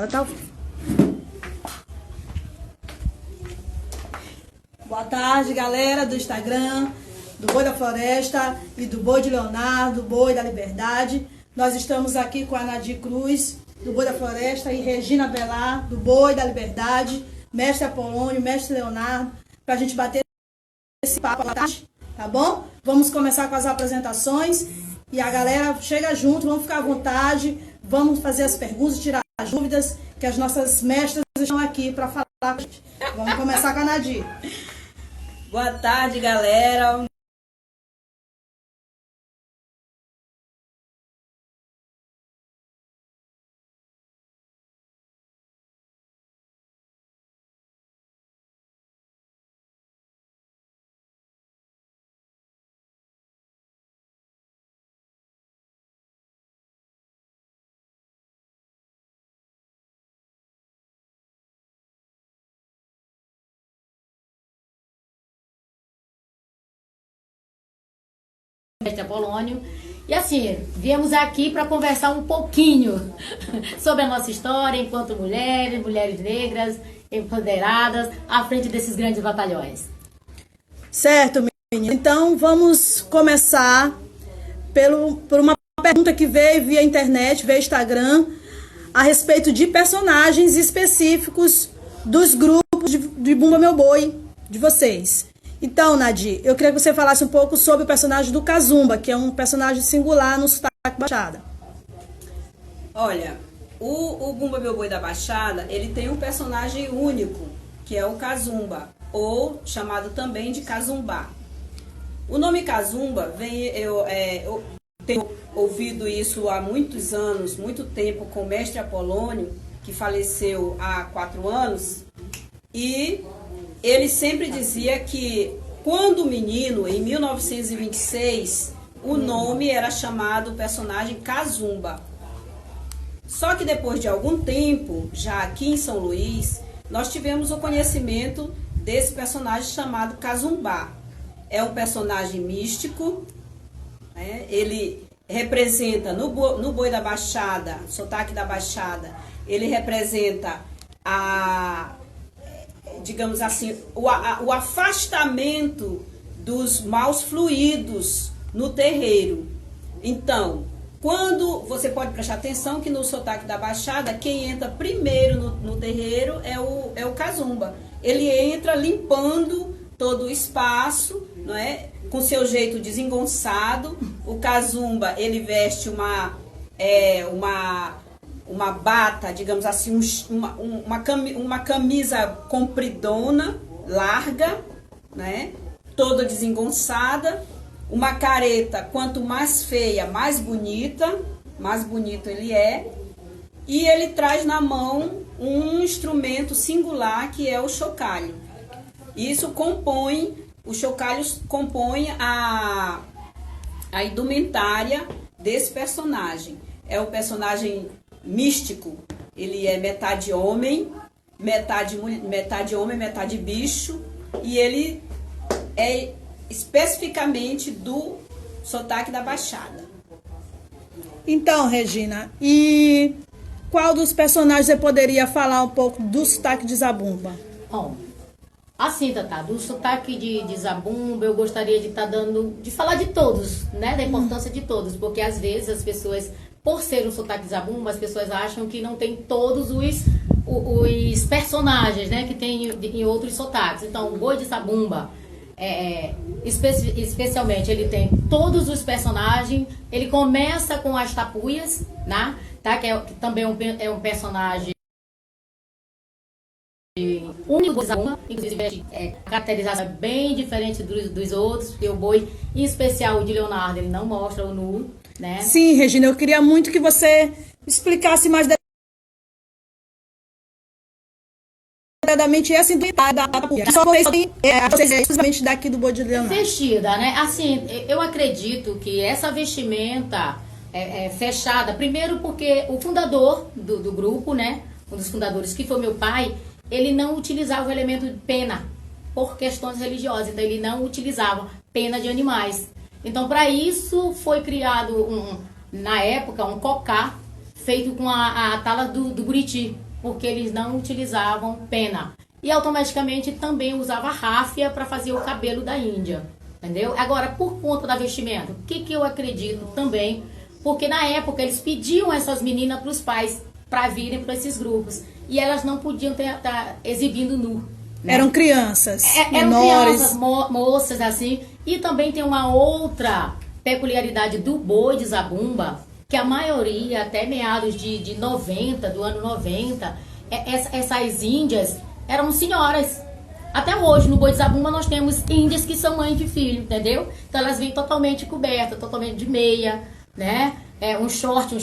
Tá. Boa tarde, galera do Instagram, do Boi da Floresta e do Boi de Leonardo, Boi da Liberdade. Nós estamos aqui com a Nadir Cruz, do Boi da Floresta, e Regina Velar, do Boi da Liberdade, mestre Apolônio, mestre Leonardo, para a gente bater esse papo à tarde, tá bom? Vamos começar com as apresentações e a galera chega junto, vamos ficar à vontade, vamos fazer as perguntas, tirar as dúvidas, que as nossas mestras estão aqui para falar com a gente. Vamos começar com a Nadir. Boa tarde, galera. Mestre Apolônio. E assim, viemos aqui para conversar um pouquinho sobre a nossa história enquanto mulheres, mulheres negras, empoderadas, à frente desses grandes batalhões. Certo, menina. Então vamos começar por uma pergunta que veio via internet, via Instagram, a respeito de personagens específicos dos grupos de Bumba Meu Boi de vocês. Então, Nadir, eu queria que você falasse um pouco sobre o personagem do Kazumba, que é um personagem singular no Sotaque Baixada. Olha, o Bumba Meu Boi da Baixada, ele tem um personagem único, que é o Kazumba, ou chamado também de Kazumbá. O nome Kazumba, eu tenho ouvido isso há muitos anos, muito tempo, com o mestre Apolônio, que faleceu há 4 anos, e ele sempre dizia que, quando menino, em 1926, o nome era chamado o personagem Kazumba. Só que depois de algum tempo, já aqui em São Luís, nós tivemos o conhecimento desse personagem chamado Kazumbá. É um personagem místico, né? Ele representa, no Boi da Baixada, Sotaque da Baixada, ele representa digamos assim, o afastamento dos maus fluidos no terreiro. Então, quando você pode prestar atenção que no Sotaque da Baixada, quem entra primeiro no terreiro é o Kazumba. Ele entra limpando todo o espaço, não é? Com seu jeito desengonçado. O Kazumba, ele veste uma bata, digamos assim, uma camisa compridona, larga, né? Toda desengonçada, uma careta, quanto mais feia, mais bonito ele é, e ele traz na mão um instrumento singular que é o chocalho. Isso os chocalhos compõem a indumentária desse personagem. É um personagem místico, ele é metade homem, metade bicho, e ele é especificamente do Sotaque da Baixada. Então, Regina, e qual dos personagens você poderia falar um pouco do Sotaque de Zabumba? Bom, assim, Tatá, do Sotaque de Zabumba, eu gostaria de falar de todos, né? Da importância de todos, porque às vezes as pessoas, por ser um Sotaque de Zabumba, as pessoas acham que não tem todos os personagens, né, que tem em outros sotaques. Então, o Boi de Zabumba, especialmente, ele tem todos os personagens. Ele começa com as tapuias, né, tá, que também é um personagem único de Zabumba, inclusive caracterização bem diferente dos outros, porque o boi, em especial o de Leonardo, ele não mostra o nu, né? Sim, Regina, eu queria muito que você explicasse mais detalhadamente essa identidade da tapuia. Só vocês exclusivamente daqui do Boi de Leonardo. Vestida, né? Assim, eu acredito que essa vestimenta é fechada, primeiro porque o fundador do grupo, né? Um dos fundadores, que foi meu pai, ele não utilizava o elemento de pena por questões religiosas, então ele não utilizava pena de animais. Então, para isso, foi criado, na época, um cocá feito com a tala do buriti, porque eles não utilizavam pena. E automaticamente também usava ráfia para fazer o cabelo da Índia, entendeu? Agora, por conta da vestimenta, o que eu acredito também, porque na época eles pediam essas meninas para os pais para virem para esses grupos, e elas não podiam estar exibindo nu. Né? Eram crianças, Eram menores. crianças, moças, assim. E também tem uma outra peculiaridade do boi de Zabumba, que a maioria, até meados de 90, do ano 90, essas índias eram senhoras. Até hoje, no boi de Zabumba, nós temos índias que são mães de filho, entendeu? Então elas vêm totalmente cobertas, totalmente de meia, né? Um short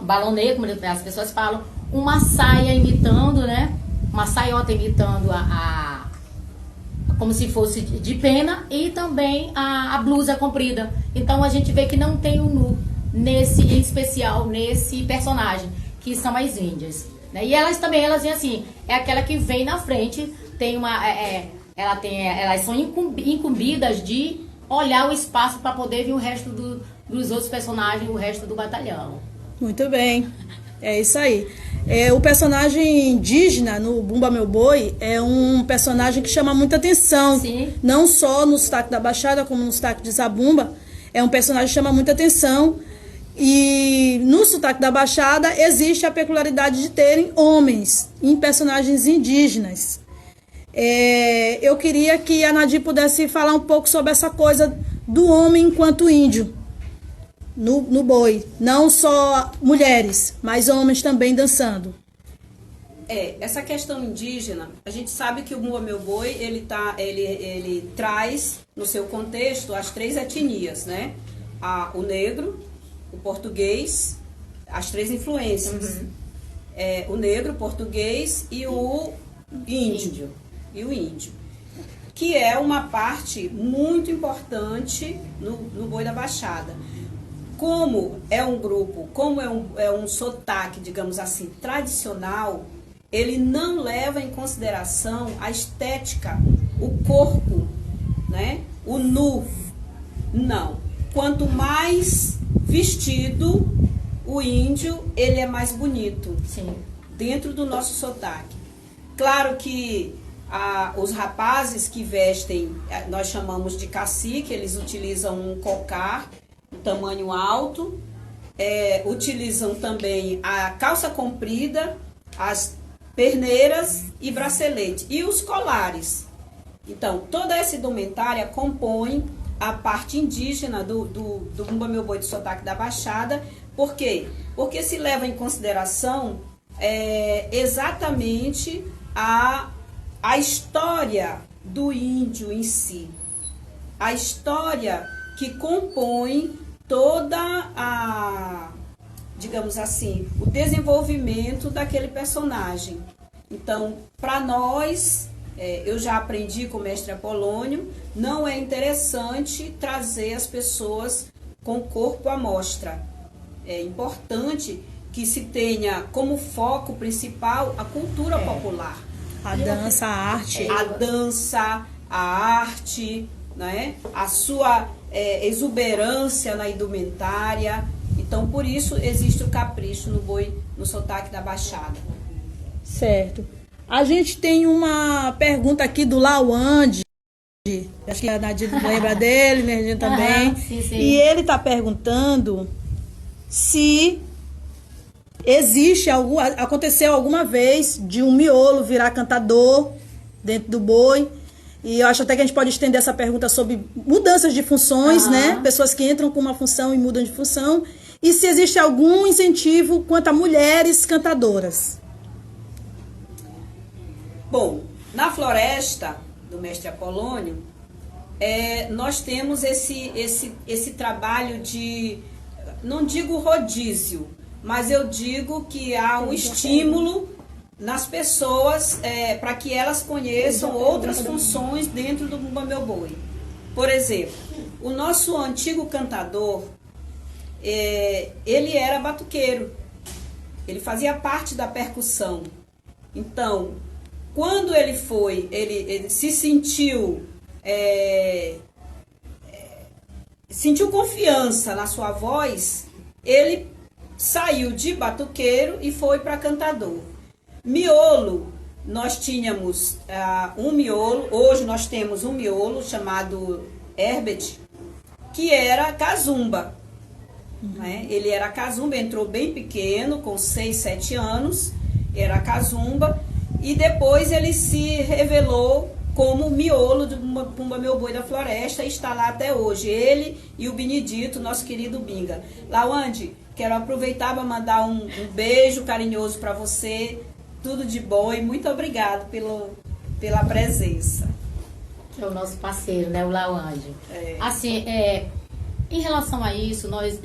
balonê, como as pessoas falam, uma saia imitando, né? Uma saiota imitando como se fosse de pena, e também a blusa comprida. Então a gente vê que não tem o nu em especial nesse personagem, que são as índias, né? E elas também, elas vêm assim, é aquela que vem na frente, tem elas são incumbidas de olhar o espaço para poder ver o resto dos outros personagens, o resto do batalhão. Muito bem, é isso aí. O personagem indígena no Bumba Meu Boi é um personagem que chama muita atenção. Sim. Não só no sotaque da Baixada, como no sotaque de Zabumba. É um personagem que chama muita atenção. E no sotaque da Baixada existe a peculiaridade de terem homens em personagens indígenas. Eu queria que a Nadir pudesse falar um pouco sobre essa coisa do homem enquanto índio. No boi, não só mulheres, mas homens também dançando. Essa questão indígena, a gente sabe que o Bumba Meu Boi, ele traz no seu contexto as 3 etnias, né? O negro, o português, as 3 influências. Uhum. O negro, o português e o índio. Que é uma parte muito importante no Boi da Baixada. Como é um grupo, como é um sotaque, digamos assim, tradicional, ele não leva em consideração a estética, o corpo, né? O nu. Não. Quanto mais vestido o índio, ele é mais bonito. Sim. Dentro do nosso sotaque. Claro que os rapazes que vestem, nós chamamos de cacique, eles utilizam um cocar, tamanho alto, utilizam também a calça comprida, as perneiras e bracelete, e os colares. Então, toda essa indumentária compõe a parte indígena do Bumba Meu Boi de sotaque da Baixada. Por quê? Porque se leva em consideração exatamente a história do índio em si, a história que compõe toda digamos assim, o desenvolvimento daquele personagem. Então, para nós, eu já aprendi com o mestre Apolônio, não é interessante trazer as pessoas com o corpo à mostra. É importante que se tenha como foco principal a cultura popular. A dança, a arte. A dança, a arte, né? A sua exuberância na indumentária. Então, por isso, existe o capricho no boi, no sotaque da Baixada. Certo. A gente tem uma pergunta aqui do Lawande. Acho que a Nadir lembra dele, né? A gente também. Sim, sim. E ele está perguntando se aconteceu alguma vez de um miolo virar cantador dentro do boi. E eu acho até que a gente pode estender essa pergunta sobre mudanças de funções, né? Pessoas que entram com uma função e mudam de função. E se existe algum incentivo quanto a mulheres cantadoras. Bom, na floresta do mestre Apolônio, nós temos esse trabalho de, não digo rodízio, mas eu digo que há um estímulo nas pessoas para que elas conheçam outras funções dentro do Bumba Meu Boi. Por exemplo, o nosso antigo cantador, ele era batuqueiro, ele fazia parte da percussão. Então, quando ele se sentiu sentiu confiança na sua voz, ele saiu de batuqueiro e foi para cantador. Miolo, nós tínhamos um miolo, hoje nós temos um miolo chamado Herbert, que era cazumba. Né? Ele era cazumba, entrou bem pequeno, com 6, 7 anos, era cazumba, e depois ele se revelou como miolo do Bumba Meu Boi da Floresta, e está lá até hoje, ele e o Benedito, nosso querido Binga. Lawande, quero aproveitar para mandar um beijo carinhoso para você, tudo de bom e muito obrigado pela presença. É o nosso parceiro, né, o Lawande. Assim, em relação a isso, nós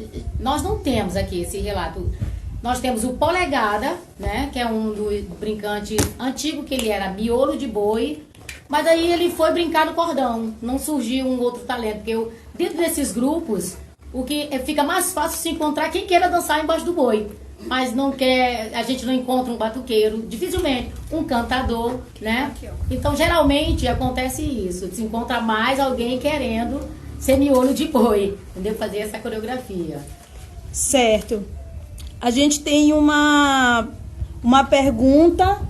não temos aqui esse relato. Nós temos o Polegada, né, que é um dos brincantes antigo, que ele era miolo de boi, mas aí ele foi brincar no cordão. Não surgiu um outro talento, porque dentro desses grupos, o que fica mais fácil se encontrar quem queira dançar embaixo do boi. Mas não quer, a gente não encontra um batuqueiro, dificilmente um cantador, né? Então, geralmente acontece isso, se encontra mais alguém querendo ser miolo de boi, entendeu? Fazer essa coreografia. Certo. A gente tem uma pergunta,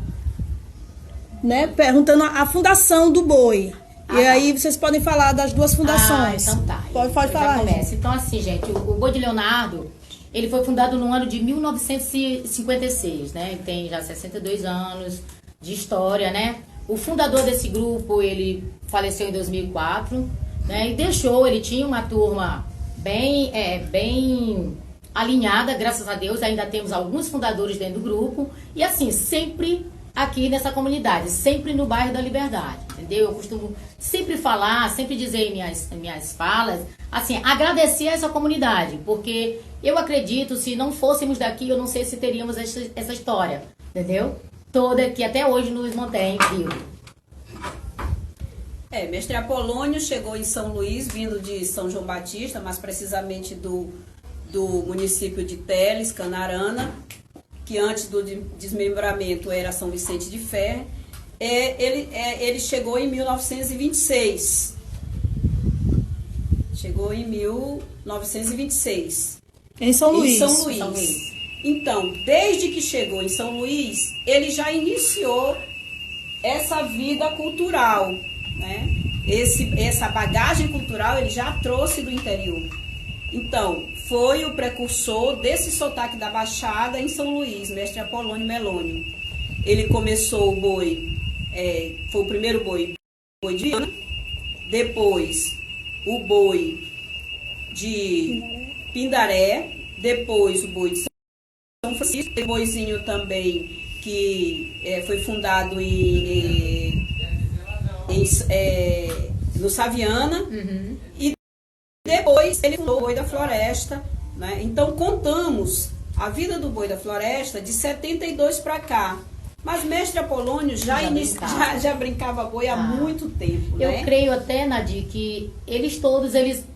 né? Perguntando a fundação do boi. E aí vocês podem falar das duas fundações. Então tá. Pode falar. Começa. Então assim, gente, o Boi de Leonardo, ele foi fundado no ano de 1956, né? Ele tem já 62 anos de história, né? O fundador desse grupo, ele faleceu em 2004, né? E ele tinha uma turma bem alinhada, graças a Deus. Ainda temos alguns fundadores dentro do grupo. E assim, sempre aqui nessa comunidade, sempre no bairro da Liberdade, entendeu? Eu costumo sempre falar, sempre dizer em minhas falas, assim, agradecer a essa comunidade, porque eu acredito, se não fôssemos daqui, eu não sei se teríamos essa história, entendeu? Toda que até hoje nos mantém vivo. Mestre Apolônio chegou em São Luís, vindo de São João Batista, mais precisamente do município de Teles, Canarana, que antes do desmembramento era São Vicente de Ferre. Ele chegou em 1926. Chegou em 1926. Em São Luís. São Luís. Então, desde que chegou em São Luís, ele já iniciou essa vida cultural, né? Essa bagagem cultural ele já trouxe do interior. Então, foi o precursor desse sotaque da Baixada em São Luís, mestre Apolônio Melônio. Ele começou o boi, foi o primeiro boi de Viana, depois o boi de Pindaré, depois o boi de São Francisco, o boizinho também que foi fundado no Saviana, e depois ele fundou o Boi da Floresta, né? Então contamos a vida do Boi da Floresta de 72 para cá. Mas mestre Apolônio já brincava boi há muito tempo, Eu né? creio até, Nadir, que eles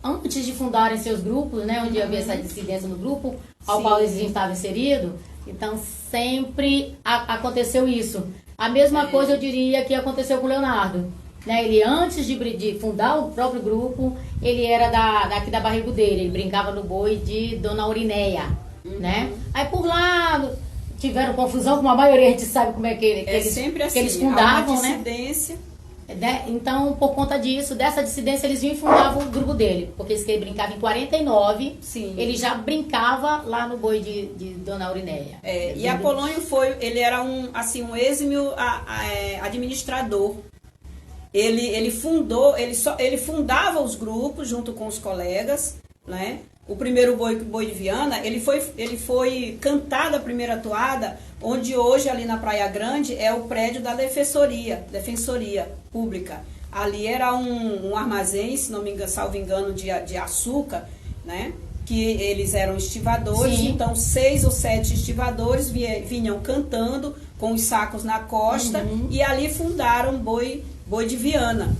antes de fundarem seus grupos, né, onde havia essa dissidência no grupo, ao qual eles estavam inseridos, então sempre aconteceu isso. A mesma coisa eu diria que aconteceu com o Leonardo. Né? Ele, antes de fundar o próprio grupo, ele era daqui da Barrigo dele, ele brincava no boi de Dona Aurinéia, né? Aí por lá tiveram confusão, como a maioria a gente sabe como é que eles, sempre assim, que eles fundavam, uma né? dissidência. Então, por conta dessa dissidência, eles vinham e fundavam o grupo dele, porque ele brincava em 49, Sim. Ele já brincava lá no boi de Dona Aurinéia. E Apolônio ele era um êximio administrador. Ele fundava os grupos junto com os colegas, né? O primeiro boi de Viana, ele foi cantado a primeira toada, onde hoje ali na Praia Grande é o prédio da Defensoria Pública. Ali era um armazém, se não me engano, salvo engano, de açúcar, né? Que eles eram estivadores. Sim. Então 6 ou 7 estivadores vinham cantando com os sacos na costa, e ali fundaram Boi de Viana,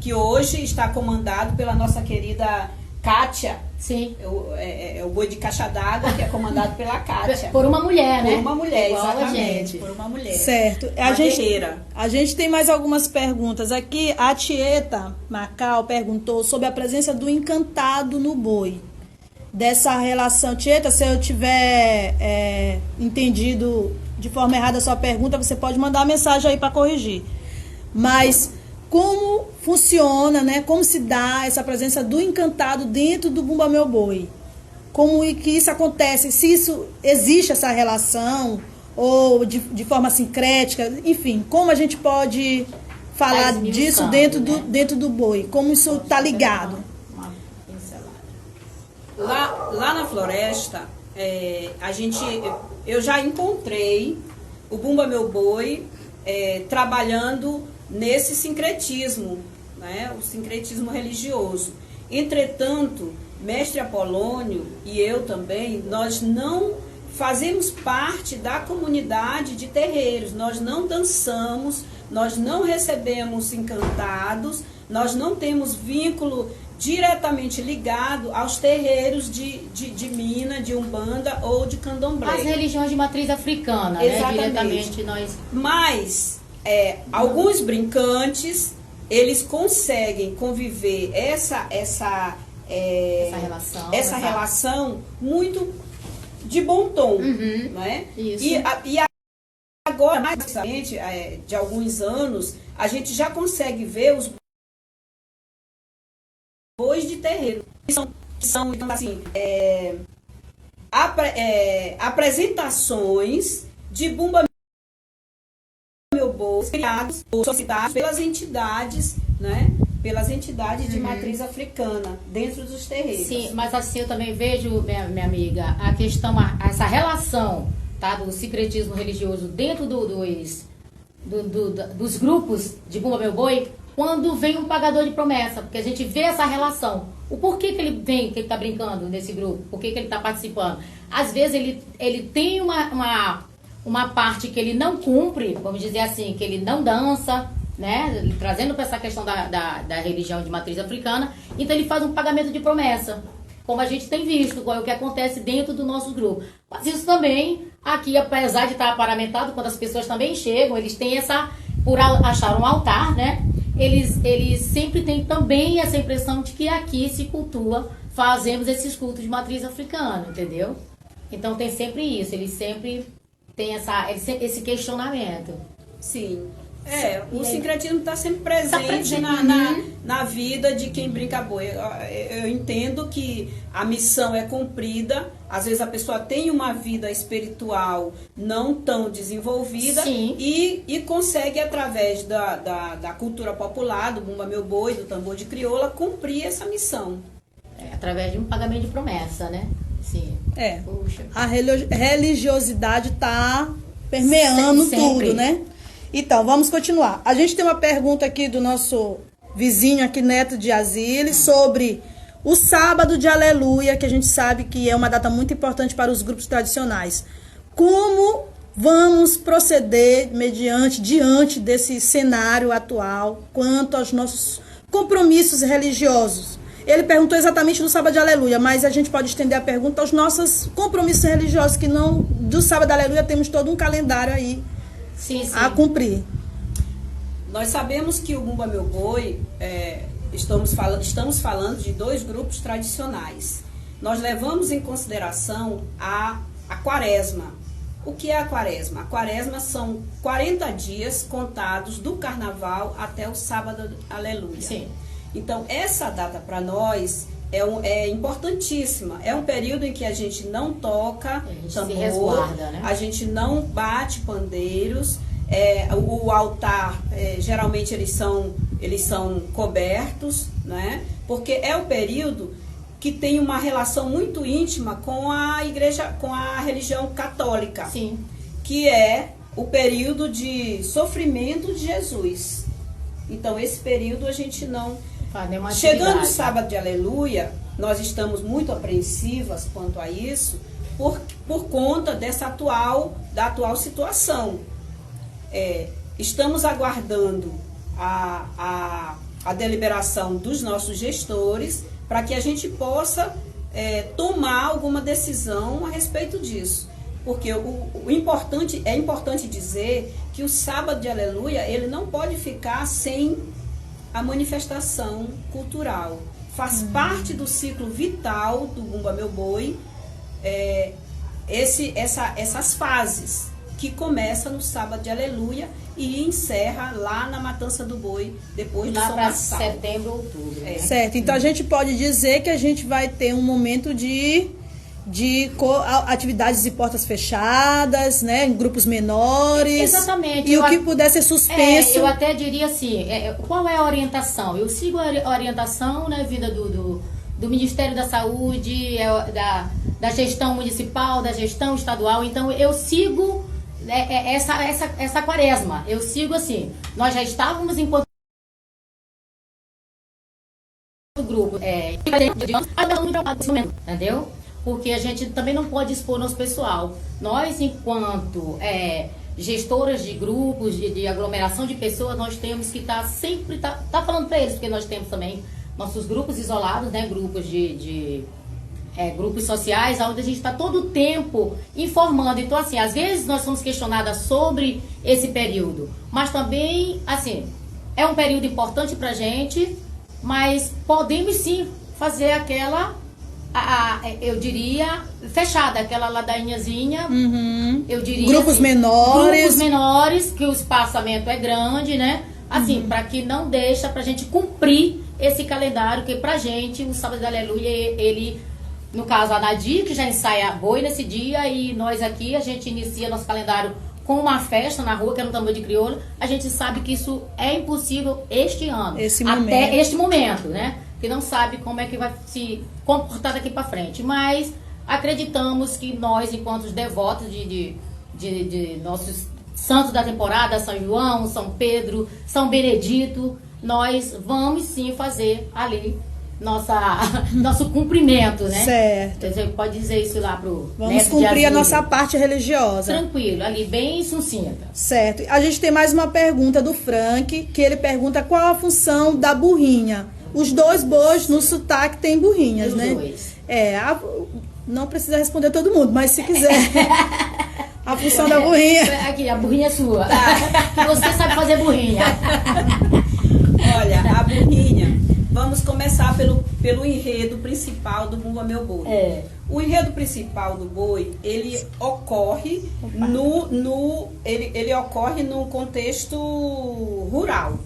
que hoje está comandado pela nossa querida Kátia. Sim. É o boi de caixa d'água, que é comandado pela Kátia. Por uma mulher, né? Por uma mulher, igual exatamente. Por uma mulher. Certo. A gente tem mais algumas perguntas aqui. A Tieta Macau perguntou sobre a presença do encantado no boi. dessa relação. Tieta, se eu tiver entendido de forma errada a sua pergunta, você pode mandar uma mensagem aí para corrigir. Mas como funciona, né? Como se dá essa presença do encantado dentro do Bumba Meu Boi? Como que isso acontece? Se isso existe essa relação ou de forma sincrética, enfim, como a gente pode falar disso dentro do boi? Como isso está ligado? Lá na floresta, eu já encontrei o Bumba Meu Boi trabalhando nesse sincretismo, né? O sincretismo religioso. Entretanto, Mestre Apolônio e eu também, nós não fazemos parte da comunidade de terreiros, nós não dançamos, nós não recebemos encantados, nós não temos vínculo diretamente ligado aos terreiros de Mina, de Umbanda ou de Candomblé. As religiões de matriz africana, exatamente, né? Diretamente nós... Mas alguns brincantes, eles conseguem conviver essa relação muito de bom tom, né? Isso. E agora, mais precisamente, de alguns anos, a gente já consegue ver os bois de terreiro, que são então, assim, apresentações de Bumba Meu Boi criados ou solicitados pelas entidades, né? Pelas entidades de matriz africana dentro dos terreiros. Sim, mas assim eu também vejo, minha amiga, a questão, essa relação, tá, do sincretismo religioso dentro dos grupos de Bumba Meu Boi, quando vem um pagador de promessa, porque a gente vê essa relação. O porquê que ele vem, que ele está brincando nesse grupo, por que ele está participando. Às vezes ele tem uma parte que ele não cumpre, vamos dizer assim, que ele não dança, né? Trazendo para essa questão da religião de matriz africana, então ele faz um pagamento de promessa, como a gente tem visto, qual é o que acontece dentro do nosso grupo. Mas isso também, aqui, apesar de estar paramentado, quando as pessoas também chegam, eles têm por achar um altar, né? Eles sempre têm também essa impressão de que aqui se cultua, fazemos esses cultos de matriz africana, entendeu? Então tem sempre isso, eles sempre têm esse questionamento. Sim. O sincretismo está sempre presente na vida de quem brinca boi. Eu entendo que a missão é cumprida, às vezes a pessoa tem uma vida espiritual não tão desenvolvida e consegue, através da cultura popular, do Bumba Meu Boi, do tambor de crioula, cumprir essa missão. Através de um pagamento de promessa, né? Sim. Puxa. A religiosidade está permeando tudo, né? Então, vamos continuar. A gente tem uma pergunta aqui do nosso vizinho aqui, Neto de Asile, sobre o sábado de Aleluia, que a gente sabe que é uma data muito importante para os grupos tradicionais. Como vamos proceder diante desse cenário atual quanto aos nossos compromissos religiosos? Ele perguntou exatamente do sábado de Aleluia, mas a gente pode estender a pergunta aos nossos compromissos religiosos, que não do sábado de Aleluia temos todo um calendário aí a cumprir. Nós sabemos que o Bumba Meu Boi, estamos falando de dois grupos tradicionais. Nós levamos em consideração a quaresma. O que é a quaresma? A quaresma são 40 dias contados do carnaval até o sábado Aleluia. Sim. Então, essa data para nós é importantíssima. É um período em que a gente não toca tambor, se resguarda, né? A gente não bate pandeiros, o altar, geralmente eles são cobertos, né? Porque é o período que tem uma relação muito íntima com a igreja, com a religião católica. Sim. Que é o período de sofrimento de Jesus. Então, esse período a gente não... Chegando o sábado de Aleluia, nós estamos muito apreensivas quanto a isso, por conta da atual situação. Estamos aguardando a deliberação dos nossos gestores para que a gente possa tomar alguma decisão a respeito disso. Porque é importante dizer que o sábado de Aleluia ele não pode ficar sem a manifestação cultural. Faz parte do ciclo vital do Bumba Meu Boi, essas fases, que começa no sábado de Aleluia e encerra lá na Matança do Boi, depois do Lá São para Nassau. setembro, outubro. Né? Certo, então a gente pode dizer que a gente vai ter um momento de atividades de portas fechadas, né, em grupos menores. Exatamente. E o que puder ser suspenso. Eu até diria assim, qual é a orientação? Eu sigo a orientação, né, vinda do Ministério da Saúde, da gestão municipal, da gestão estadual. Então eu sigo essa quaresma. Eu sigo assim, nós já estávamos enquanto grupo, entendeu? Porque a gente também não pode expor nosso pessoal. Nós, enquanto gestoras de grupos, de aglomeração de pessoas, nós temos que estar sempre falando para eles, porque nós temos também nossos grupos isolados, né? Grupos grupos sociais, onde a gente está todo o tempo informando. Então, assim, às vezes nós somos questionadas sobre esse período, mas também, assim, é um período importante para a gente, mas podemos sim fazer aquela, eu diria, fechada, aquela ladainhazinha, eu diria. Grupos assim, menores. Grupos menores, que o espaçamento é grande, né? Assim, para que não deixa pra gente cumprir esse calendário, que pra gente, o Sábado da Aleluia, ele, no caso, a Nadir, que já ensaia boi nesse dia, e nós aqui, a gente inicia nosso calendário com uma festa na rua, que é no Tambor de Crioula. A gente sabe que isso é impossível este ano. Até este momento, né? Que não sabe como é que vai se comportar daqui para frente. Mas acreditamos que nós, enquanto devotos de nossos santos da temporada, São João, São Pedro, São Benedito, nós vamos sim fazer ali nosso cumprimento, né? Certo. Você pode dizer isso lá pro Vamos cumprir a nossa parte religiosa. Tranquilo, ali bem sucinta. Certo. A gente tem mais uma pergunta do Frank, que ele pergunta qual a função da burrinha. Os dois bois no sotaque tem burrinhas, Os né? dois. Não precisa responder todo mundo, mas se quiser. A função da burrinha. Aqui, a burrinha é sua. Você sabe fazer burrinha. Olha, a burrinha, vamos começar pelo enredo principal do Bumba Meu Boi. O enredo principal do boi, ele ocorre ele ocorre no contexto rural.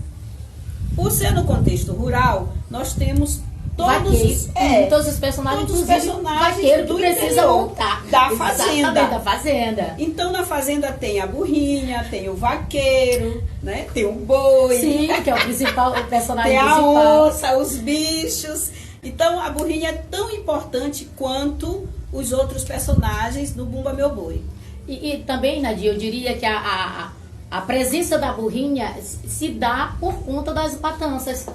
Por ser no contexto rural, nós temos todos os personagens, vaqueiro que precisa montar da fazenda. Da fazenda. Então na fazenda tem a burrinha, tem o vaqueiro, né? Tem o boi. Sim, que é o principal, o personagem tem principal. Tem a onça, os bichos. Então a burrinha é tão importante quanto os outros personagens do Bumba Meu Boi. E também, Nadia, eu diria que a presença da burrinha se dá por conta das matanças.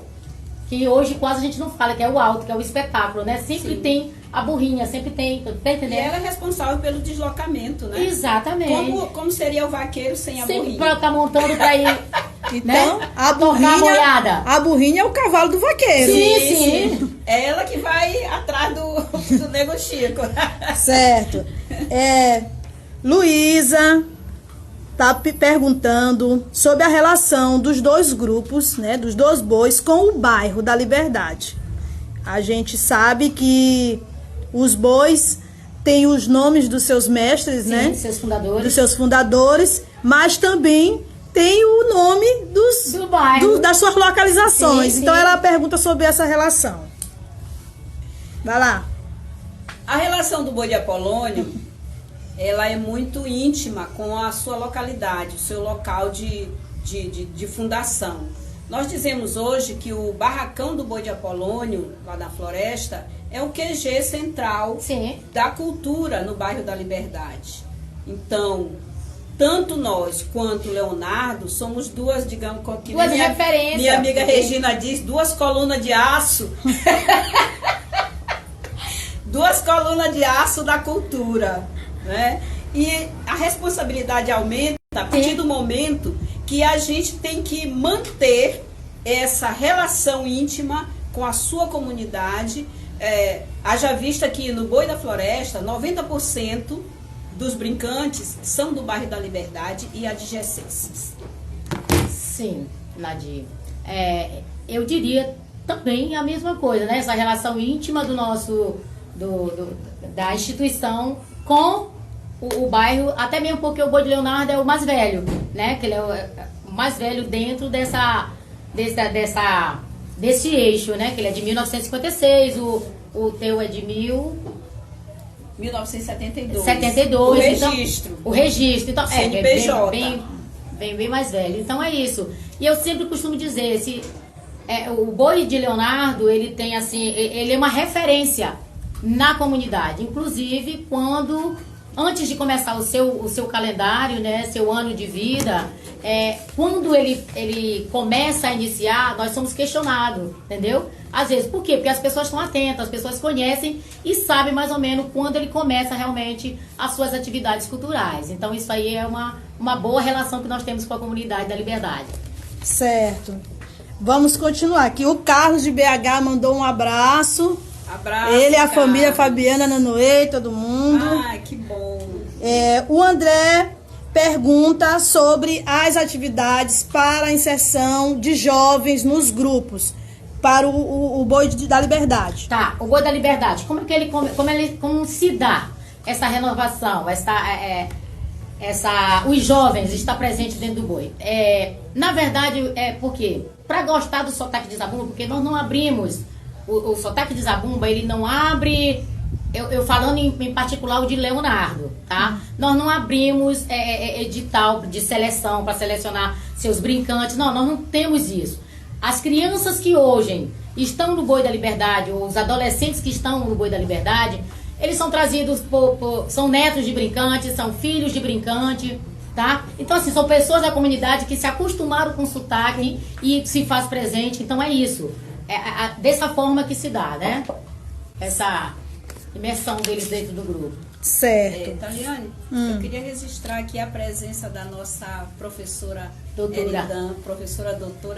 Que hoje quase a gente não fala, que é o alto, que é o espetáculo, né? Sempre tem a burrinha, sempre tem, tá entendendo? E ela é responsável pelo deslocamento, né? Exatamente. Como seria o vaqueiro sem a burrinha? Sempre tá montando pra ir, então, né? a burrinha é o cavalo do vaqueiro. Sim. É ela que vai atrás do Nego Chico. Certo. Luísa tá perguntando sobre a relação dos dois grupos, né, dos dois bois com o bairro da Liberdade. A gente sabe que os bois têm os nomes dos seus mestres, né? Dos seus fundadores. Dos seus fundadores, mas também tem o nome do bairro. das suas localizações. Sim. Então ela pergunta sobre essa relação. Vai lá. A relação do boi de Apolônio, ela é muito íntima com a sua localidade, o seu local de fundação. Nós dizemos hoje que o barracão do boi de Apolônio, lá na floresta, é o QG central da cultura no bairro da Liberdade. Então, tanto nós quanto o Leonardo somos duas, digamos, que duas referências. Minha amiga Regina diz, duas colunas de aço. Duas colunas de aço da cultura. Né? E a responsabilidade aumenta a partir do momento que a gente tem que manter essa relação íntima com a sua comunidade. Haja vista que no Boi da Floresta, 90% dos brincantes são do bairro da Liberdade e adjacências. Sim, Nadir. Eu diria também a mesma coisa, né? Essa relação íntima do nosso, da instituição com o bairro, até mesmo porque o Boi de Leonardo é o mais velho, né? Que ele é o mais velho dentro desse eixo, né? Que ele é de 1956, o teu é de 1972. 72. O então, registro. O registro. Então, CNPJ. Bem mais velho. Então é isso. E eu sempre costumo dizer, o Boi de Leonardo, ele tem assim, ele é uma referência na comunidade. Inclusive, antes de começar o seu calendário, né, seu ano de vida, quando ele começa a iniciar, nós somos questionados, entendeu? Às vezes, por quê? Porque as pessoas estão atentas, as pessoas conhecem e sabem mais ou menos quando ele começa realmente as suas atividades culturais. Então, isso aí é uma boa relação que nós temos com a comunidade da Liberdade. Certo. Vamos continuar aqui. O Carlos de BH mandou um abraço. Abraço, ele e a Carlos. família Fabiana, Nanoei, todo mundo. Ah, que bom. O André pergunta sobre as atividades para a inserção de jovens nos grupos para o Boi da Liberdade. Tá, o Boi da Liberdade. Como se dá essa renovação, os jovens estão presentes dentro do Boi? Na verdade, por quê? Para gostar do sotaque de Zabumba, porque nós não abrimos o sotaque de Zabumba, ele não abre. Eu falando em particular o de Leonardo, tá? Nós não abrimos edital de seleção para selecionar seus brincantes. Não, nós não temos isso. As crianças que hoje estão no Boi da Liberdade, ou os adolescentes que estão no Boi da Liberdade, eles são trazidos são netos de brincantes, são filhos de brincante, tá? Então, assim, são pessoas da comunidade que se acostumaram com o sotaque e se faz presente. Então, é isso. Dessa forma que se dá, né? Essa imersão deles dentro do grupo. Certo. Taliane, eu queria registrar aqui a presença da nossa professora doutora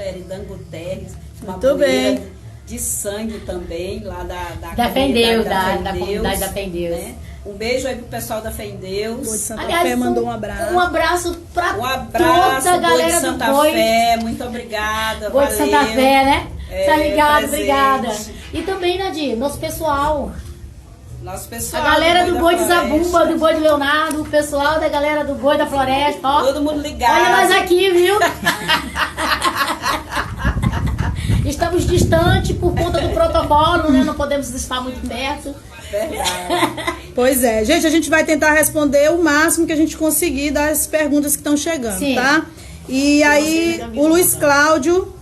Eridan Guterres, uma Muito bem. mulher de sangue também, lá da Fendeus, da comunidade da Fendeus. Né? Um beijo aí pro pessoal da Fendeus. Boi de Santa Fé mandou um abraço. Um abraço pra abraço, toda a galera Boi de Santa do Boi. Fé, muito obrigada. Boi de Santa Fé, né? Tá ligado, presente. Obrigada. E também, Nadir, nosso pessoal. Nosso pessoal. A galera do Boi de da Zabumba, Floresta. do Boi de Leonardo, o pessoal da galera do Boi da Floresta, ó. Todo mundo ligado. Olha nós aqui, viu? Estamos distantes por conta do protocolo, né? Não podemos estar muito perto. Verdade. Pois é. Gente, a gente vai tentar responder o máximo que a gente conseguir das perguntas que estão chegando, Sim. tá? E aí, o Luiz Cláudio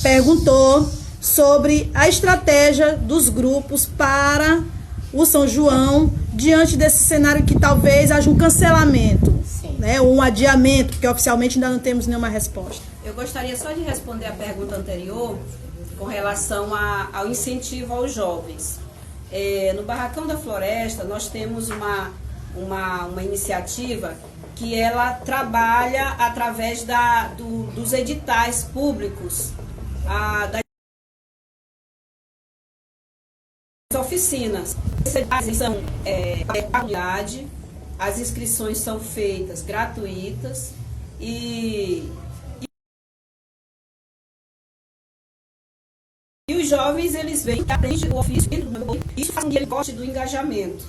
perguntou sobre a estratégia dos grupos para o São João diante desse cenário que talvez haja um cancelamento, né? Ou um adiamento, porque oficialmente ainda não temos nenhuma resposta. Eu gostaria só de responder a pergunta anterior com relação ao incentivo aos jovens. No Barracão da Floresta, nós temos uma iniciativa que ela trabalha através dos editais públicos, das oficinas. São comunidade, as inscrições são feitas gratuitas e os jovens, eles vêm e aprendem o ofício, isso faz com que ele goste do engajamento,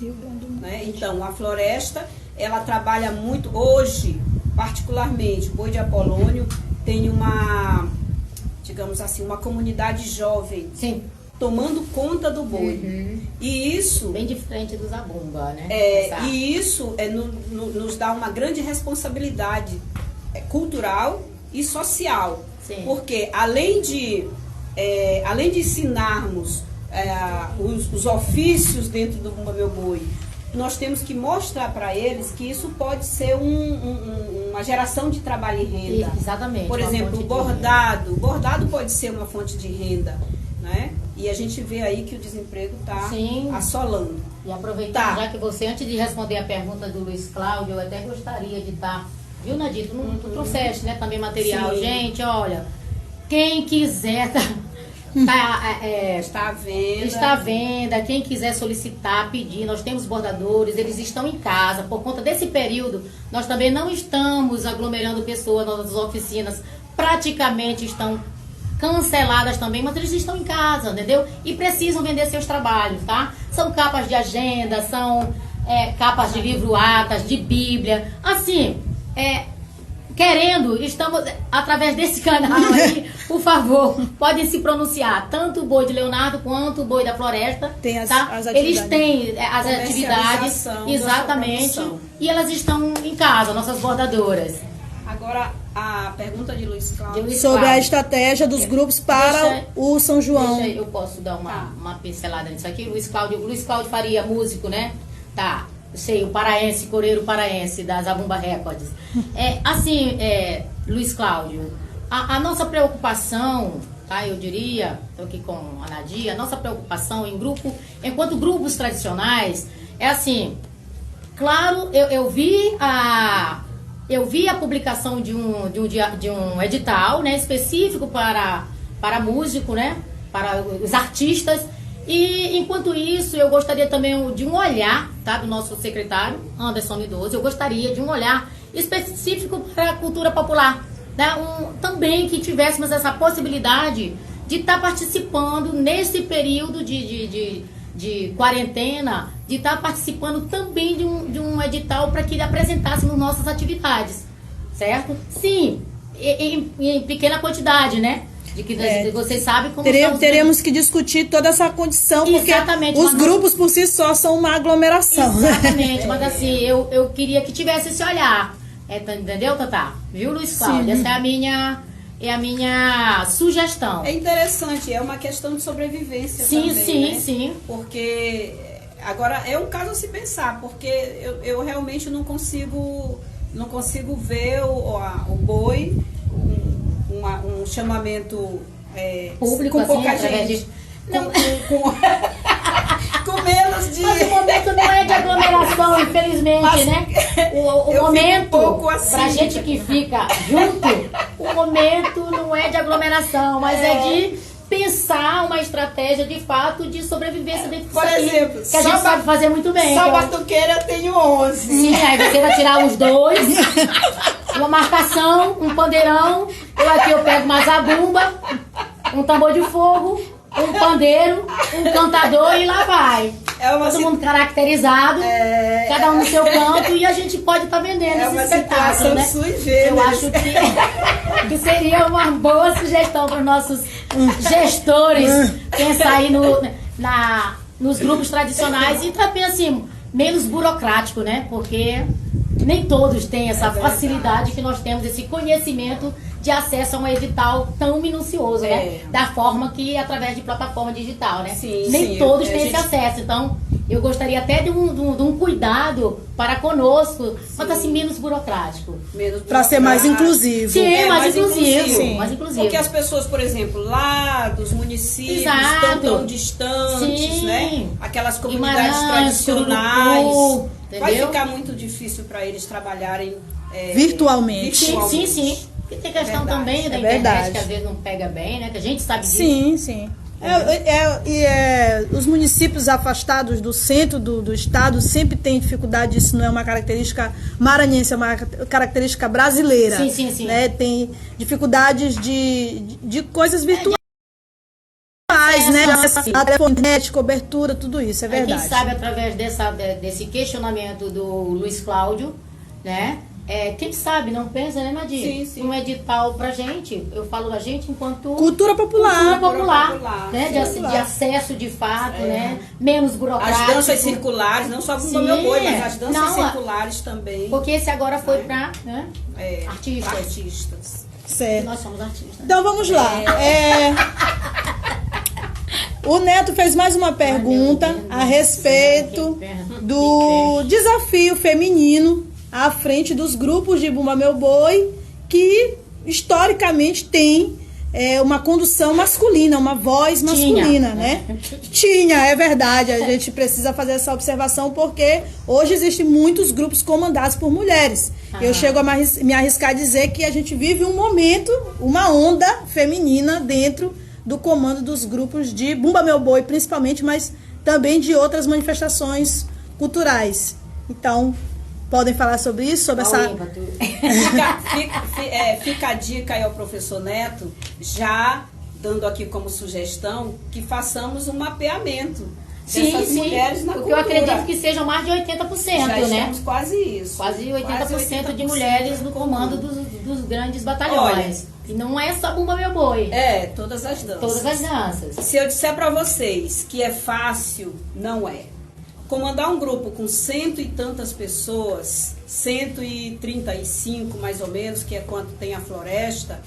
né? Então, a Floresta, ela trabalha muito, hoje, particularmente, o Boi de Apolônio tem digamos assim, uma comunidade jovem. Sim. Tomando conta do boi. E isso... Bem de frente do Zabumba, né? E isso nos dá uma grande responsabilidade cultural e social. Sim. Porque além de ensinarmos os ofícios dentro do Bumba Meu Boi, nós temos que mostrar para eles que isso pode ser uma geração de trabalho e renda. Exatamente. Por exemplo, o bordado. O bordado pode ser uma fonte de renda, né? E a gente vê aí que o desemprego está assolando. E aproveitando, já que você, antes de responder a pergunta do Luiz Cláudio, eu até gostaria de estar... Viu, Nadir? Tu trouxeste, né, também material. Sim. Gente, olha, quem quiser... Está à venda. Está à venda. Quem quiser solicitar, pedir, nós temos bordadores, eles estão em casa. Por conta desse período, nós também não estamos aglomerando pessoas, nossas oficinas praticamente estão canceladas também, mas eles estão em casa, entendeu? E precisam vender seus trabalhos, tá? São capas de agenda, são capas de livro atas, de Bíblia, assim, querendo, estamos, através desse canal aí, por favor, podem se pronunciar, tanto o Boi de Leonardo quanto o Boi da Floresta, tem as atividades. Eles têm as atividades, exatamente, e elas estão em casa, nossas bordadoras. Agora, a pergunta de Luiz Cláudio. Sobre a estratégia dos grupos para o São João. Eu posso dar uma pincelada nisso aqui. Luiz Cláudio Faria, músico, né? Tá. Eu sei, o paraense, coreiro paraense da Zabumba Records. Luiz Cláudio, a nossa preocupação, tá? Eu diria, estou aqui com a Nadia, a nossa preocupação enquanto grupos tradicionais, é assim, claro, eu vi a publicação de um edital, né, específico para músico, né, para os artistas. E, enquanto isso, eu gostaria também de um olhar, tá, do nosso secretário, Anderson Nidoso. Eu gostaria de um olhar específico para a cultura popular, né, também que tivéssemos essa possibilidade de estar participando nesse período de quarentena, de estar participando também de um edital para que apresentássemos nossas atividades, certo? Sim, em pequena quantidade, né? De que vocês sabem como teremos que discutir toda essa condição, porque os grupos por si só são uma aglomeração. Exatamente, mas assim, eu queria que tivesse esse olhar. Entendeu, Tatá? Viu, Luiz Cláudio? Sim. Essa é a minha sugestão. É interessante, é uma questão de sobrevivência também, né? Sim. Porque agora é um caso a se pensar, porque eu realmente não consigo ver o Boi, um chamamento público, com pouca assim, gente. Com menos de... Mas o momento não é de aglomeração, infelizmente, né? O momento, pra gente que fica junto, o momento não é de aglomeração, mas é de pensar uma estratégia de fato de sobrevivência dentro disso aí, exemplo, que a gente sabe fazer muito bem. Só batuqueira eu tenho 11. Sim, aí você vai tirar os dois, uma marcação, um pandeirão, eu pego uma zabumba, um tambor de fogo, um pandeiro, um cantador e lá vai. Todo mundo caracterizado, cada um no seu canto, e a gente pode estar vendendo esse espetáculo, né? Eu acho que seria uma boa sugestão para os nossos gestores pensar aí nos grupos tradicionais e também assim, menos burocrático, né? Porque nem todos têm essa facilidade que nós temos, esse conhecimento de acesso a um edital tão minucioso, né? Da forma que através de plataforma digital, né? Nem todos têm esse acesso. Então, eu gostaria até de um cuidado para conosco, mas assim, menos burocrático. Para ser mais inclusivo. Sim, mais inclusivo. Porque as pessoas, por exemplo, lá dos municípios estão tão distantes, né? Aquelas comunidades tradicionais. Entendeu? Vai ficar muito difícil para eles trabalharem virtualmente. Sim. Porque tem questão também da internet que às vezes não pega bem, né? Que a gente sabe disso. Sim. Os municípios afastados do centro do estado sempre têm dificuldade. Isso não é uma característica maranhense, é uma característica brasileira. Sim. Né? Tem dificuldades de coisas virtuais, né? A internet, cobertura, tudo isso, é verdade. Quem sabe através desse questionamento do Luiz Cláudio, né? Quem sabe, não pensa, né, Nadir? Sim. Um edital pra gente, eu falo da gente enquanto... Cultura popular, né? De acesso de fato, né? Menos burocrático. As danças circulares, não só com o meu boi, mas as danças circulares também. Porque esse agora foi pra artistas. Certo. Nós somos artistas. Então vamos lá. O Neto fez mais uma pergunta a respeito do desafio feminino à frente dos grupos de Bumba Meu Boi, que historicamente tem uma condução masculina, uma voz masculina, né? Tinha, é verdade. A gente precisa fazer essa observação porque hoje existem muitos grupos comandados por mulheres. Eu chego a me arriscar a dizer que a gente vive um momento, uma onda feminina dentro do comando dos grupos de Bumba Meu Boi, principalmente, mas também de outras manifestações culturais. Então, podem falar sobre isso, sobre essa... Fica a dica aí ao professor Neto, já dando aqui como sugestão que façamos um mapeamento Sim, dessas sim. mulheres na Porque eu cultura. acredito que sejam mais de 80%, Já né? estamos quase isso. Quase 80%, Quase 80% de mulheres no comando dos grandes batalhões. E não é só Bumba Meu Boi. É, todas as danças. Todas as danças. Se eu disser para vocês que é fácil, não é. Comandar um grupo com cento e tantas pessoas, 135 mais ou menos, que é quanto tem a floresta,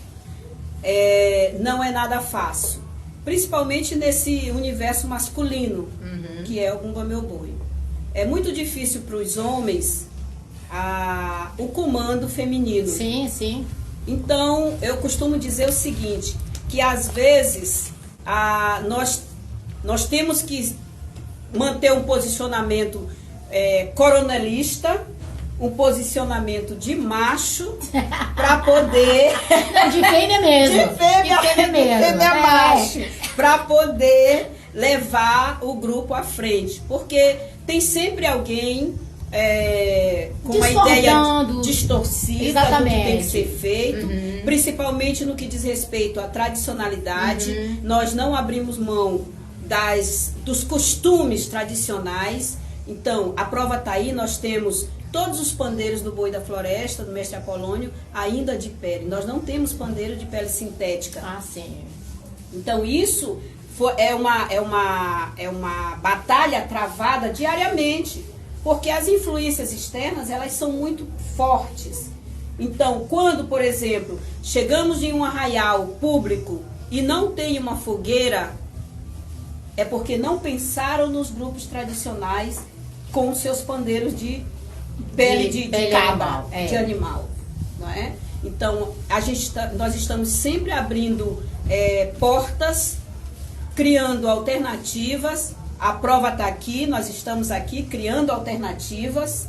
não é nada fácil. Principalmente nesse universo masculino, que é o Bumba Meu Boi. É muito difícil para os homens o comando feminino. Sim, sim. Então, eu costumo dizer o seguinte, que às vezes nós temos que manter um posicionamento coronelista, um posicionamento de macho, para poder... De fêmea mesmo. De fêmea mesmo. macho, para poder levar o grupo à frente. Porque tem sempre alguém com uma ideia distorcida Exatamente. do que tem que ser feito, principalmente no que diz respeito à tradicionalidade. Nós não abrimos mão dos costumes tradicionais. Então, a prova está aí, nós temos todos os pandeiros do Boi da Floresta, do Mestre Apolônio, ainda de pele. Nós não temos pandeiro de pele sintética. Ah, sim. Então, isso é uma batalha travada diariamente, porque as influências externas, elas são muito fortes. Então, quando, por exemplo, chegamos em um arraial público e não tem uma fogueira, é porque não pensaram nos grupos tradicionais com seus pandeiros de pele de cabra, de animal, não é? Então, nós estamos sempre abrindo portas, criando alternativas. A prova está aqui, nós estamos aqui criando alternativas,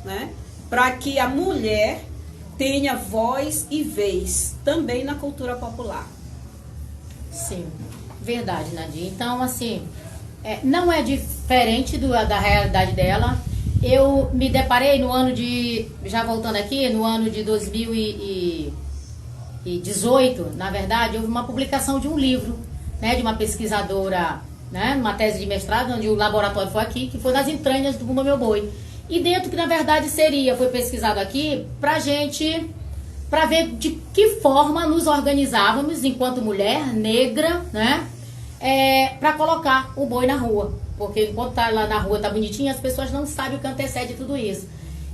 né, para que a mulher tenha voz e vez também na cultura popular. Sim, verdade, Nadir. Então, assim, não é diferente da realidade dela. Eu me deparei no ano já voltando aqui, no ano de 2018, na verdade, houve uma publicação de um livro, né, de uma pesquisadora, né, uma tese de mestrado, onde o laboratório foi aqui, que foi nas entranhas do Bumba Meu Boi. E dentro que, na verdade, foi pesquisado aqui pra ver de que forma nos organizávamos enquanto mulher negra, né, para colocar o boi na rua. Porque enquanto tá lá na rua, tá bonitinho, as pessoas não sabem o que antecede tudo isso.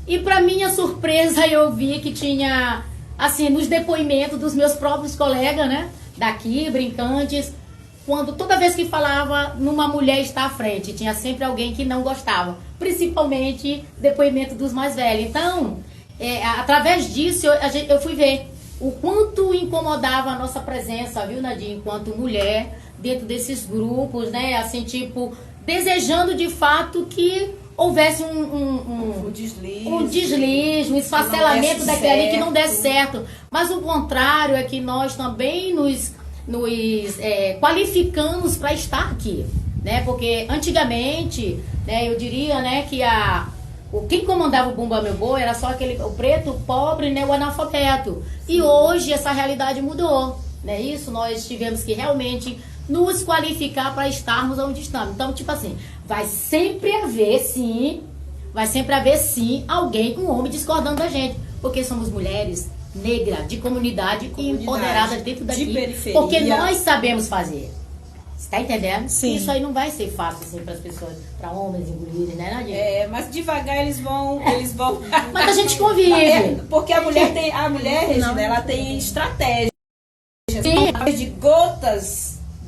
E para minha surpresa, eu vi que tinha, assim, nos depoimentos dos meus próprios colegas, né, daqui, brincantes, toda vez que falava numa mulher estar à frente, tinha sempre alguém que não gostava, principalmente depoimento dos mais velhos. Então, através disso, eu fui ver o quanto incomodava a nossa presença, viu, Nadir, enquanto mulher, dentro desses grupos, né, assim, tipo, desejando de fato que houvesse um deslize, um esfacelamento daquele ali que não desse certo. Mas o contrário é que nós também nos qualificamos para estar aqui, né? Porque antigamente, né, eu diria, né, que quem comandava o Bumba Meu Boi era só o preto, o pobre, né, o analfabeto. E hoje essa realidade mudou, né? Isso nós tivemos que realmente nos qualificar para estarmos onde estamos. Então, tipo assim, vai sempre haver sim alguém, um homem discordando da gente, porque somos mulheres negras, de comunidade e empoderadas dentro daqui, de periferia, porque nós sabemos fazer. Você tá entendendo? Sim. Isso aí não vai ser fácil assim para as pessoas, para homens engolirem, né, Nadir? Mas devagar eles vão. Mas a gente convive. Porque a mulher, Regina, ela tem estratégia. Sim.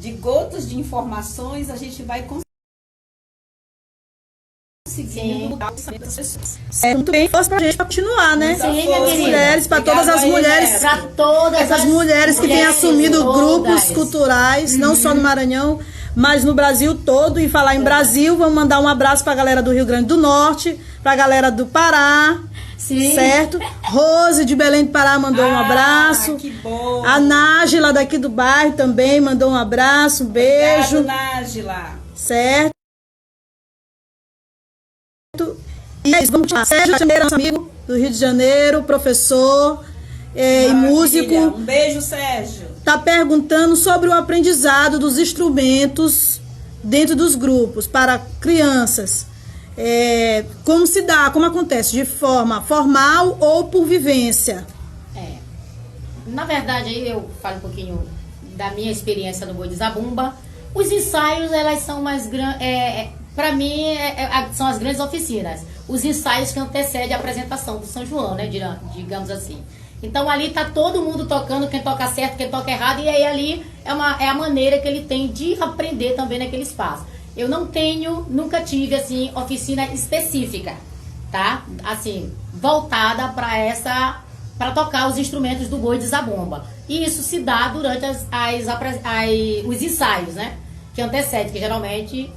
De gotas de informações, a gente vai conseguindo mudar o pensamento das pessoas. Muito bem, força pra gente continuar, né? Sim, minha querida. Mulheres, para todas as mulheres. Para todas Essas mulheres que têm assumido grupos culturais, não só no Maranhão, mas no Brasil todo. E falar em Brasil, vamos mandar um abraço pra galera do Rio Grande do Norte, pra galera do Pará. Sim. Certo? Rose de Belém do Pará mandou um abraço. Que bom. A Nájila daqui do bairro também mandou um abraço, um beijo. Obrigado, Nájila. Certo? E é isso, vamos lá. Sérgio Janeiro, nosso amigo do Rio de Janeiro, professor, e músico. Um beijo, Sérgio. Está perguntando sobre o aprendizado dos instrumentos dentro dos grupos para crianças. Como se dá, como acontece, de forma formal ou por vivência? Na verdade, aí eu falo um pouquinho da minha experiência no Boi de Zabumba. Os ensaios, elas são mais grandes, para mim, são as grandes oficinas. Os ensaios que antecedem a apresentação do São João, né, digamos assim. Então ali tá todo mundo tocando, quem toca certo, quem toca errado, e aí ali é a maneira que ele tem de aprender também naquele espaço. Eu nunca tive, assim, oficina específica, tá? Assim, voltada para tocar os instrumentos do Boi de Zabumba. E isso se dá durante os ensaios, né? Que antecede, que geralmente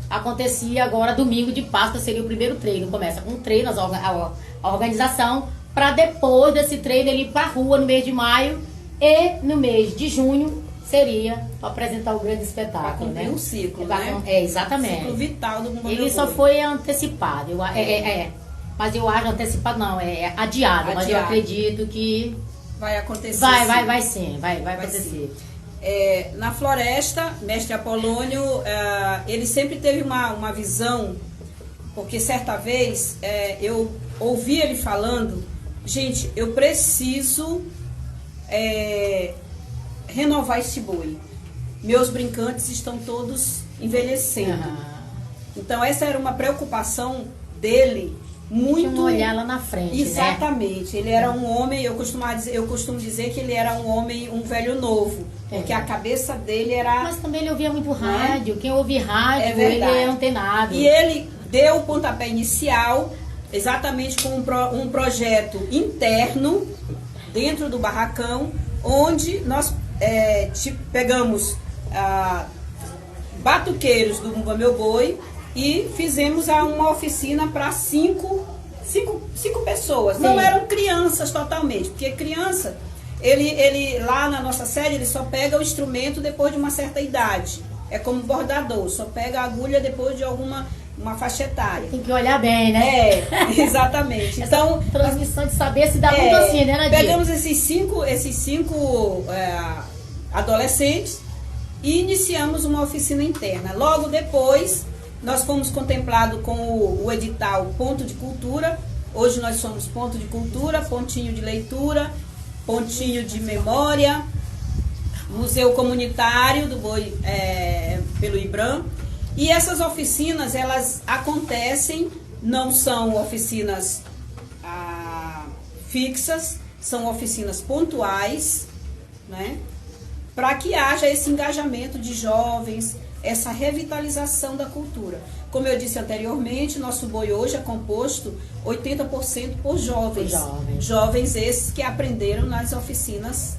acontecia agora domingo de Páscoa, seria o primeiro treino. Começa com um treino, a organização, para depois desse treino ele ir para a rua no mês de maio, e no mês de junho seria para apresentar o grande espetáculo, né? Um ciclo, né? Exatamente. Ciclo vital do Bumba Meu Ele Boi. só foi antecipado. Mas eu acho antecipado não, adiado. Mas eu acredito que vai acontecer. Vai sim, vai acontecer. Na Floresta, Mestre Apolônio, ele sempre teve uma visão, porque certa vez eu ouvi ele falando, gente, eu preciso renovar esse boi. Meus brincantes estão todos envelhecendo. Então essa era uma preocupação dele. Muito olhar lá na frente. Exatamente. Né? Ele era um homem, eu costumo dizer que ele era um homem, um velho novo. Porque a cabeça dele era... Mas também ele ouvia muito rádio. Quem ouve rádio, ele é antenado. E ele deu o pontapé inicial exatamente com um projeto interno dentro do barracão, onde nós pegamos batuqueiros do Bumba Meu Boi e fizemos uma oficina para cinco pessoas. Sim. Não eram crianças totalmente, porque criança, ele lá na nossa sede, ele só pega o instrumento depois de uma certa idade. É como bordador, só pega a agulha depois de uma faixa etária. Tem que olhar bem, né? Exatamente. Então, transmissão de saber se dá muito assim, né, Nadia? Pegamos esses cinco adolescentes e iniciamos uma oficina interna. Logo depois, nós fomos contemplados com o edital Ponto de Cultura. Hoje nós somos Ponto de Cultura, Pontinho de Leitura, Pontinho de Memória, Museu Comunitário do Boi pelo IBRAM. E essas oficinas, elas acontecem, não são oficinas fixas, são oficinas pontuais, né? Para que haja esse engajamento de jovens, essa revitalização da cultura. Como eu disse anteriormente, nosso boi hoje é composto 80% por jovens. Jovens esses que aprenderam nas oficinas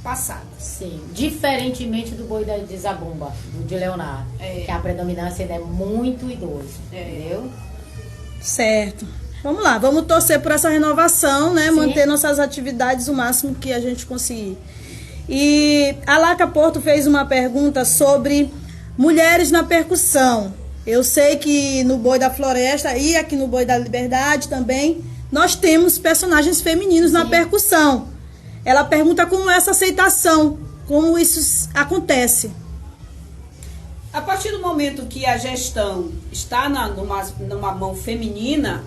passadas. Sim, diferentemente do boi de Zabumba, de Leonardo, que a predominância ainda é muito idoso, entendeu? Certo. Vamos lá, vamos torcer por essa renovação, né? Sim. Manter nossas atividades o máximo que a gente conseguir. E a Laca Porto fez uma pergunta sobre mulheres na percussão. Eu sei que no Boi da Floresta e aqui no Boi da Liberdade também, nós temos personagens femininos na percussão. Ela pergunta como é essa aceitação, como isso acontece. A partir do momento que a gestão está numa mão feminina,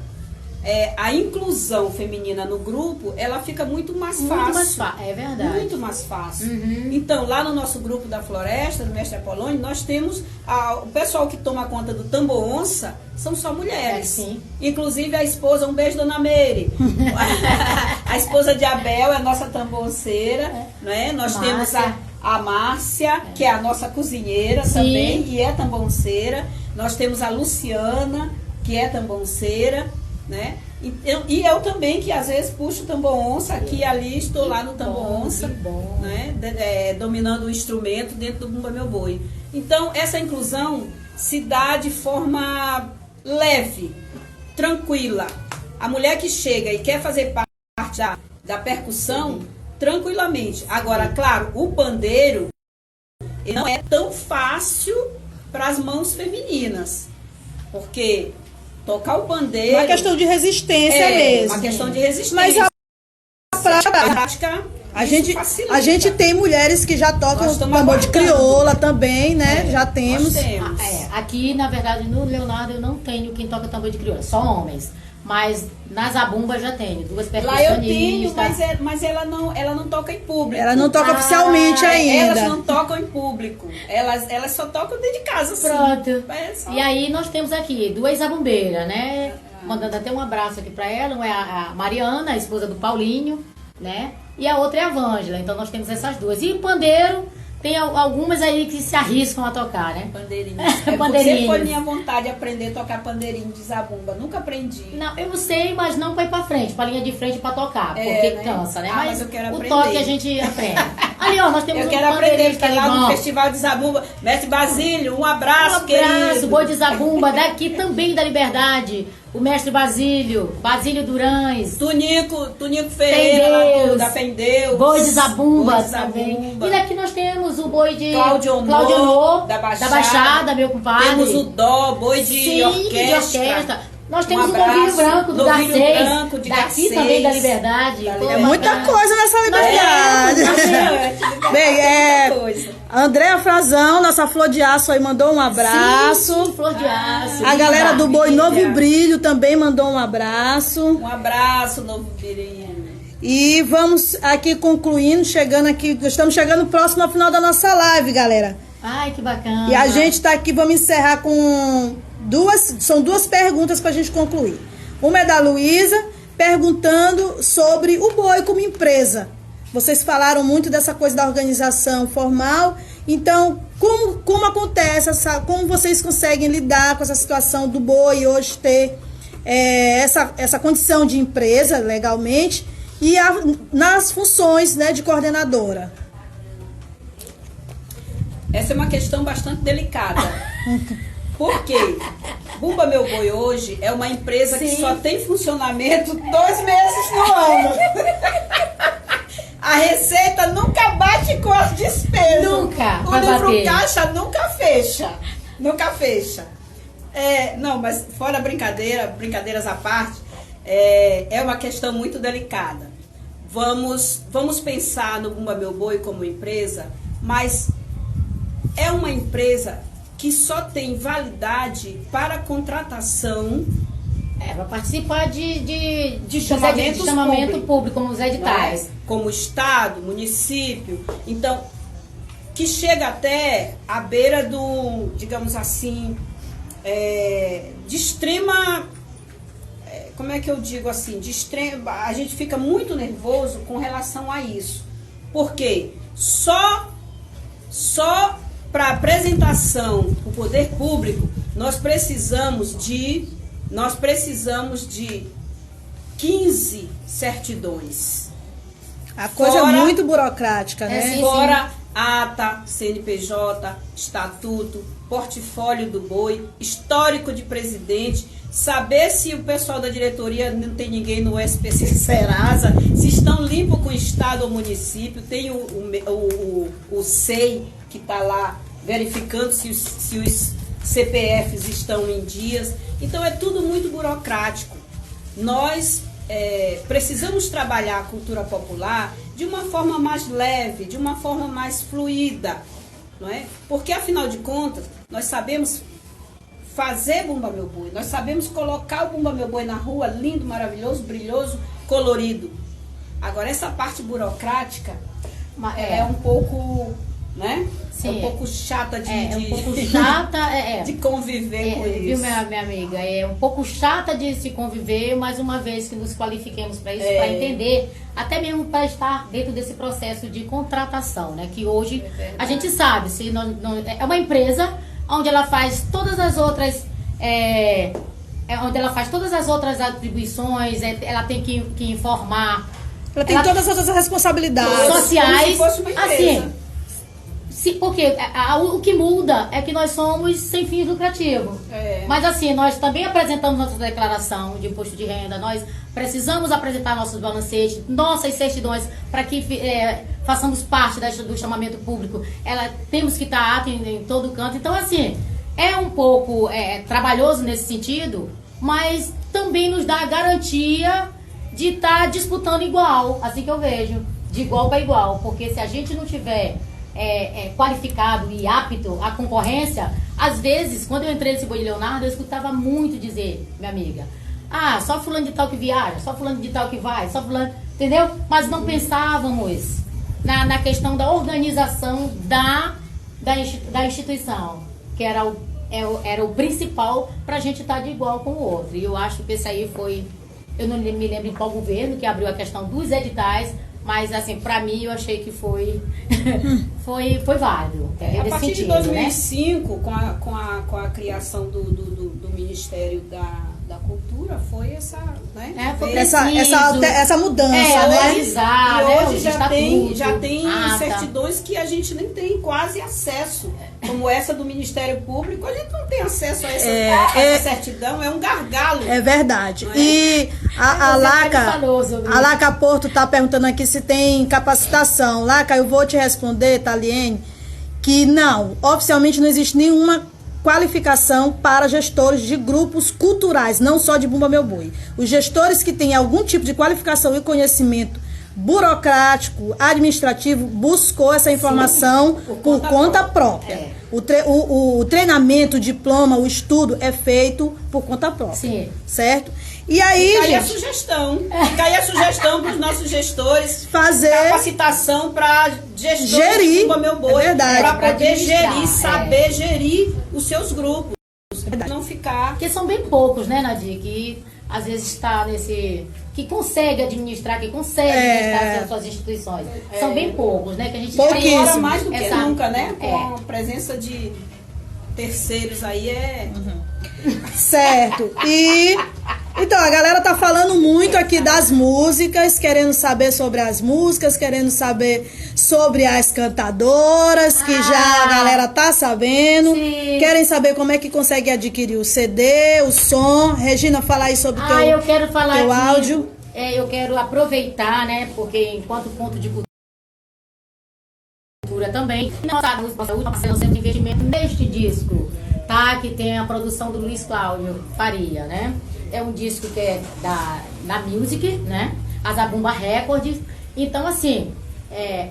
a inclusão feminina no grupo, ela fica muito mais fácil. Muito mais fácil, é verdade. Muito mais fácil. Uhum. Então, lá no nosso grupo da Floresta, do Mestre Apolônio, nós temos o pessoal que toma conta do tambor onça, são só mulheres. Sim. Inclusive a esposa, um beijo, Dona Meire. A esposa de Abel é a nossa tambonceira, né? Nós temos a Márcia, que é a nossa cozinheira também, e é tambonceira. Nós temos a Luciana, que é tambonceira, né? E eu também, que às vezes puxo o tambor onça, aqui e ali estou lá no tambor onça, né? Dominando o instrumento dentro do Bumba Meu Boi. Então, essa inclusão se dá de forma leve, tranquila. A mulher que chega e quer fazer parte da percussão, tranquilamente. Agora, claro, o pandeiro não é tão fácil para as mãos femininas, porque tocar o pandeiro... Uma questão de resistência mesmo. Uma questão de resistência. Mas a prática prática, A isso gente, facilita. a gente tem mulheres que já tocam Nós estamos tambor de aguardando. crioula também, né? Já temos. Nós temos. Aqui, na verdade, no Leonardo eu não tenho quem toca tambor de crioula, só homens. Mas na Zabumba já tenho, 2 Lá eu tenho, percussionistas. mas ela não toca em público. Ela não toca oficialmente ainda. Elas não tocam em público. Elas só tocam dentro de casa, assim. Pronto. É só- E aí nós temos aqui 2 zabumbeiras, né? Mandando até um abraço aqui pra ela. Uma é a Mariana, a esposa do Paulinho, né? E a outra é a Vângela. Então nós temos essas 2. E o pandeiro, tem algumas aí que se arriscam a tocar, né? Pandeirinho. Pandeirinhos. Sempre foi minha vontade de aprender a tocar pandeirinho de zabumba. Nunca aprendi. Não, eu sei, mas não pra ir pra frente, pra linha de frente pra tocar, É, porque né? cansa, né? Ah, mas eu quero o aprender. toque a gente aprende. Ali, ó, nós temos Eu um quero aprender, pandeirista porque lá ali, no bom. Festival de Zabumba, Mestre Basílio, um abraço, Abraço, querido. Boi de Zabumba, daqui também da Liberdade. O mestre Basílio Durães. Tunico Ferreira, lá Pendeus. da Pendeus. Boi de Zabumba Boi de também. Zabumba. E daqui nós temos o boi de Claudionô, da Baixada, meu compadre. Temos o Dó, boi de Sim, orquestra. Nós temos o abraço. Novilho Branco do Novilho Garcês. Branco de Daqui Garcês. também da Liberdade. Da Pô, Liberdade. É muita bacana. coisa nessa liberdade. Bem, muita coisa. Andréa Frazão, nossa flor de aço aí, mandou um abraço. Sim, flor de aço. A galera do Boi Maravilha. Novo e Brilho também mandou um abraço. Um abraço, Novo Birinho. E vamos aqui concluindo, chegando aqui, estamos chegando próximo ao final da nossa live, galera. Ai, que bacana. E a gente tá aqui, vamos encerrar com são 2 perguntas pra gente concluir. Uma é da Luísa, perguntando sobre o boi como empresa. Vocês falaram muito dessa coisa da organização formal, então como acontece, como vocês conseguem lidar com essa situação do boi hoje ter essa condição de empresa legalmente e nas funções, né, de coordenadora? Essa é uma questão bastante delicada. Por quê? Bumba Meu Boi hoje é uma empresa que Sim. só tem funcionamento 2 meses no ano. A receita nunca bate com as despesas. Nunca O vai livro bater. caixa nunca fecha. Nunca fecha. Não, mas fora brincadeiras à parte, é uma questão muito delicada. Vamos pensar no Bumba Meu Boi como empresa, mas é uma empresa que só tem validade para contratação Para participar de chamamentos chamamento públicos. público, como os editais. né? Como Estado, município. Então, que chega até a beira do, digamos assim, de extrema... Como é que eu digo assim? A gente fica muito nervoso com relação a isso. Por quê? Só para apresentação para o poder público, nós precisamos de 15 certidões. A coisa é Fora- muito burocrática, né? sim. Fora ata, CNPJ, estatuto, portfólio do boi, histórico de presidente, saber se o pessoal da diretoria não tem ninguém no SPC Serasa, se estão limpos com o estado ou município, tem o SEI que está lá verificando se os CPFs estão em dias. Então é tudo muito burocrático. Nós precisamos trabalhar a cultura popular de uma forma mais leve, de uma forma mais fluida, não é? Porque afinal de contas, nós sabemos fazer Bumba Meu Boi, nós sabemos colocar o Bumba Meu Boi na rua, lindo, maravilhoso, brilhoso, colorido. Agora essa parte burocrática é um pouco, né? Sim, é um pouco chata de um pouco chata, de conviver com viu, isso. minha amiga? É um pouco chata de se conviver, mais uma vez que nos qualifiquemos para isso, para entender, até mesmo para estar dentro desse processo de contratação, né? Que hoje a gente sabe, se não, é uma empresa onde ela faz todas as outras onde ela faz todas as outras atribuições, ela tem que informar. Ela tem todas as outras responsabilidades. Sociais, como se fosse uma empresa. assim, porque o que muda é que nós somos sem fins lucrativos. Mas assim, nós também apresentamos nossa declaração de imposto de renda, nós precisamos apresentar nossos balancetes, nossas certidões, para que façamos parte do chamamento público. Temos que estar ato em todo canto. Então, assim, é um pouco trabalhoso nesse sentido, mas também nos dá a garantia de estar disputando igual, assim que eu vejo, de igual para igual, porque se a gente não tiver qualificado e apto à concorrência, às vezes, quando eu entrei nesse Boi de Leonardo, eu escutava muito dizer, minha amiga, só fulano de tal que viaja, só fulano de tal que vai, só fulano, entendeu? Mas não pensávamos na questão da organização da instituição, que era o principal para a gente estar de igual com o outro. E eu acho que esse aí foi, eu não me lembro em qual governo que abriu a questão dos editais, mas assim, para mim eu achei que foi válido. A partir sentido, de 2005, né? com a criação do Ministério da Cultura, foi essa, né? Essa mudança, né? Atualizar, e hoje né? já tem certidões que a gente nem tem quase acesso, como essa do Ministério Público, a gente não tem acesso a essa certidão, é um gargalo. É verdade. Não é? E a Laca Porto está perguntando aqui se tem capacitação. Laca, eu vou te responder, Taliene, que não, oficialmente não existe nenhuma qualificação para gestores de grupos culturais, não só de Bumba Meu Boi. Os gestores que têm algum tipo de qualificação e conhecimento burocrático, administrativo, buscou essa informação por conta própria. O treinamento, o diploma, o estudo é feito por conta própria. Sim. Certo? E aí, Fica aí a sugestão. Fica aí a sugestão para os nossos gestores fazer capacitação para gestores gerir, de Bumba Meu Boi, para poder gerir, saber gerir os seus grupos. Não ficar. Porque são bem poucos, né, Nadir? Que às vezes está nesse. Que consegue administrar, administrar as suas instituições. São bem poucos, né? Que a gente Pouquíssimo. Agora mais do que nunca, né? Com a presença de terceiros aí Certo. E então a galera tá falando muito aqui das músicas, querendo saber sobre as músicas, querendo saber sobre as cantadoras, que já a galera tá sabendo. Sim. Querem saber como é que consegue adquirir o CD, o som. Regina, fala aí sobre o eu quero falar teu aqui, áudio. Eu quero aproveitar, né? Porque enquanto ponto de cultura também, nossa centro de investimento neste disco, tá? Que tem a produção do Luiz Cláudio Faria, né? É um disco que é da Music, né? A Zabumba Records. Então, assim,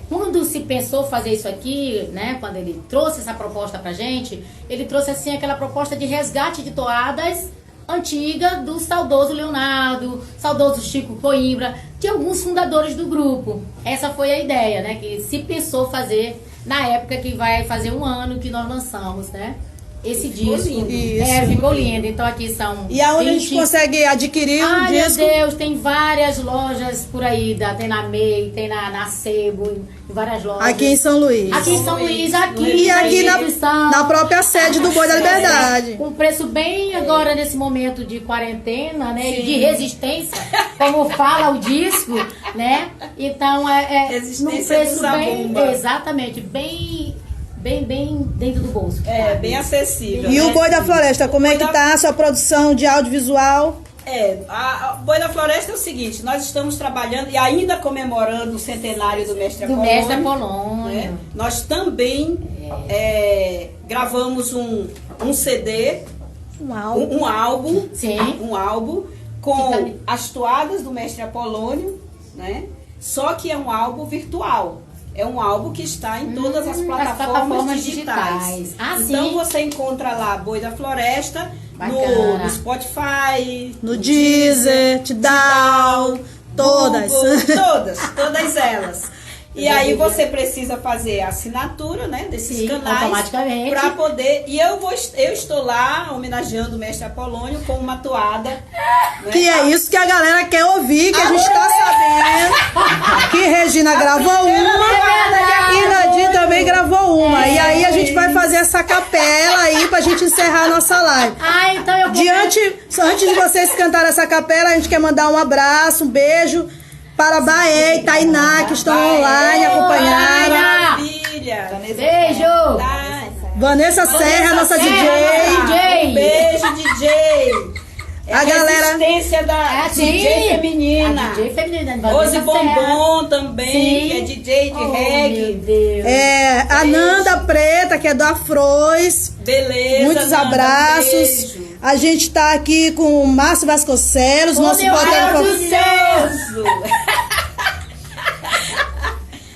quando se pensou fazer isso aqui, né? Quando ele trouxe essa proposta pra gente, ele trouxe, assim, aquela proposta de resgate de toadas antiga do saudoso Leonardo, saudoso Chico Coimbra, de alguns fundadores do grupo. Essa foi a ideia, né? Que se pensou fazer na época que vai fazer um ano que nós lançamos, né? Esse disco. Ficou lindo. Então aqui são. E aonde a gente consegue adquirir um disco? Meu Deus, tem várias lojas por aí. Tem na MEI, tem na Sebo, em várias lojas. Aqui em São Luís. Aqui em São Luís, aqui. E aqui na própria sede do Boi da Liberdade. Com preço bem agora nesse momento de quarentena, né? E de resistência, como fala o disco, né? Então num preço bem. Exatamente, bem dentro do bolso. Bem acessível. E né? o Boi da Floresta, como é que tá a sua produção de audiovisual? A Boi da Floresta é o seguinte, nós estamos trabalhando e ainda comemorando o centenário do Mestre Apolônio. Mestre Apolônio. Né? Nós também gravamos um CD, um álbum, Sim. Um álbum com as toadas do Mestre Apolônio, né? Só que é um álbum virtual. É um álbum que está em todas as plataformas digitais. Então sim. você encontra lá Boi da Floresta no Spotify, no Deezer, Tidal, todas. Google, todas elas. E aí você precisa fazer a assinatura, né, desses canais automaticamente para poder. E eu estou lá homenageando o Mestre Apolônio com uma toada. Né? Que é isso que a galera quer ouvir, que a gente tá sabendo. Que Regina gravou uma e Nadir também gravou uma. E aí a gente vai fazer essa capela aí pra gente encerrar a nossa live. Então eu vou... Antes de vocês cantarem essa capela, a gente quer mandar um abraço, um beijo para Baé e Tainá, que estão online acompanhando. Maravilha! Beijo! Vanessa Serra, nossa DJ. Um beijo, DJ! A galera. Resistência da DJ feminina. A DJ feminina. Rose Bombom também, que é DJ de reggae. Meu Deus. A Nanda Preta, que é do Afroz. Beleza. Muitos Nanda, abraços. beijo. A gente tá aqui com o Márcio Vasconcelos, Ô, nosso meu fotógrafo. Deus do céu!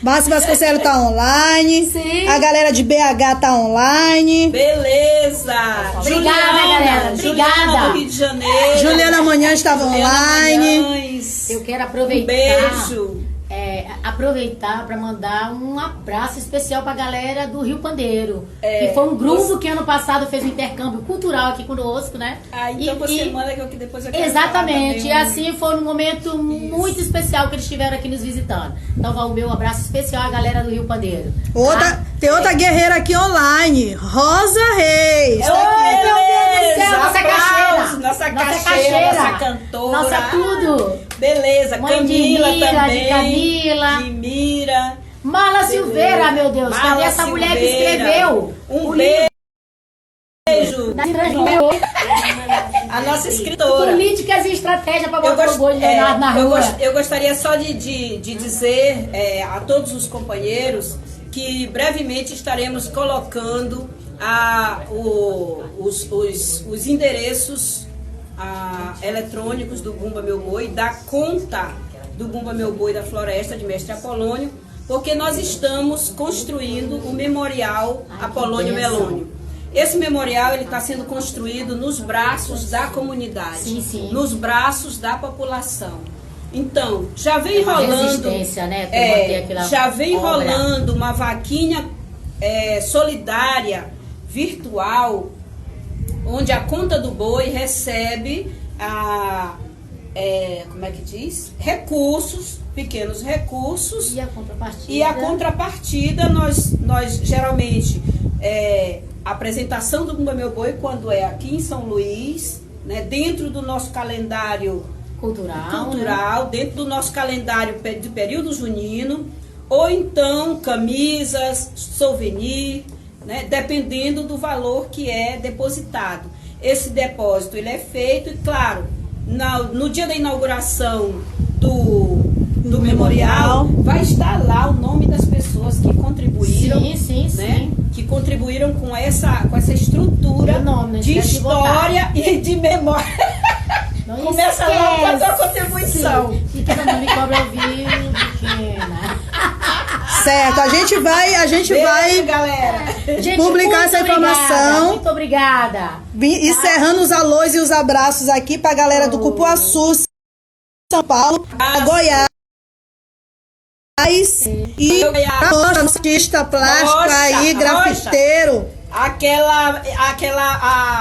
Márcio Vasconcelos tá online. Sim. A galera de BH tá online. Beleza! Obrigada, galera. Juliana Obrigada. do Rio de Janeiro. Juliana amanhã estava Juliana online. Manhães. Eu quero Um aproveitar. beijo. Aproveitar para mandar um abraço especial para a galera do Rio Pandeiro, que foi um grupo que ano passado fez um intercâmbio cultural aqui conosco, né? Ah, então você manda que depois eu quero Exatamente, e falar também. assim foi um momento muito especial que eles estiveram aqui nos visitando. Então vai o meu abraço especial à galera do Rio Pandeiro. Tem outra guerreira aqui online, Rosa Reis. Tá aqui. Oi, meu Deus do céu, nossa Aplausos, caixeira! nossa caixeira, nossa cantora. Nossa tudo! Beleza, Mãe de Camila Mira, também. de Camila. De Mira. Marla Silveira, meu Deus, cadê Marla essa mulher que Silveira. escreveu? Um o livro beijo. da A nossa escritora. Políticas e estratégia para Eu, botar o boi de Leonardo na rua. eu gostaria só de dizer a todos os companheiros que brevemente estaremos colocando os endereços eletrônicos do Bumba Meu Boi, da conta do Bumba Meu Boi da Floresta de Mestre Apolônio, porque nós estamos construindo o Memorial Apolônio Melônio. Esse memorial ele está sendo construído nos braços da comunidade, Sim. nos braços da população. Então, já vem uma rolando, resistência, né, pra manter aquela já vem obra. rolando uma vaquinha solidária virtual, onde a conta do boi recebe como é que diz? Recursos, pequenos recursos. E a contrapartida? E a contrapartida, nós geralmente, a apresentação do Bumba Meu Boi, quando é aqui em São Luís, né, dentro do nosso calendário cultural, né? Dentro do nosso calendário de período junino, ou então camisas, souvenir, né, dependendo do valor que é depositado. Esse depósito ele é feito e, claro, no dia da inauguração do memorial, vai estar lá o nome das pessoas que contribuíram, sim. que contribuíram com essa estrutura de história e de memória. Não Começa logo com a tua contribuição. Sim. E que não me cobra ao vivo, pequena. Certo, a gente vai galera. Gente, publicar essa informação. Muito obrigada. Encerrando os alôs e os abraços aqui pra galera do Cupuaçu, São Paulo, Goiás e a nossa artista plástico aí, grafiteiro. A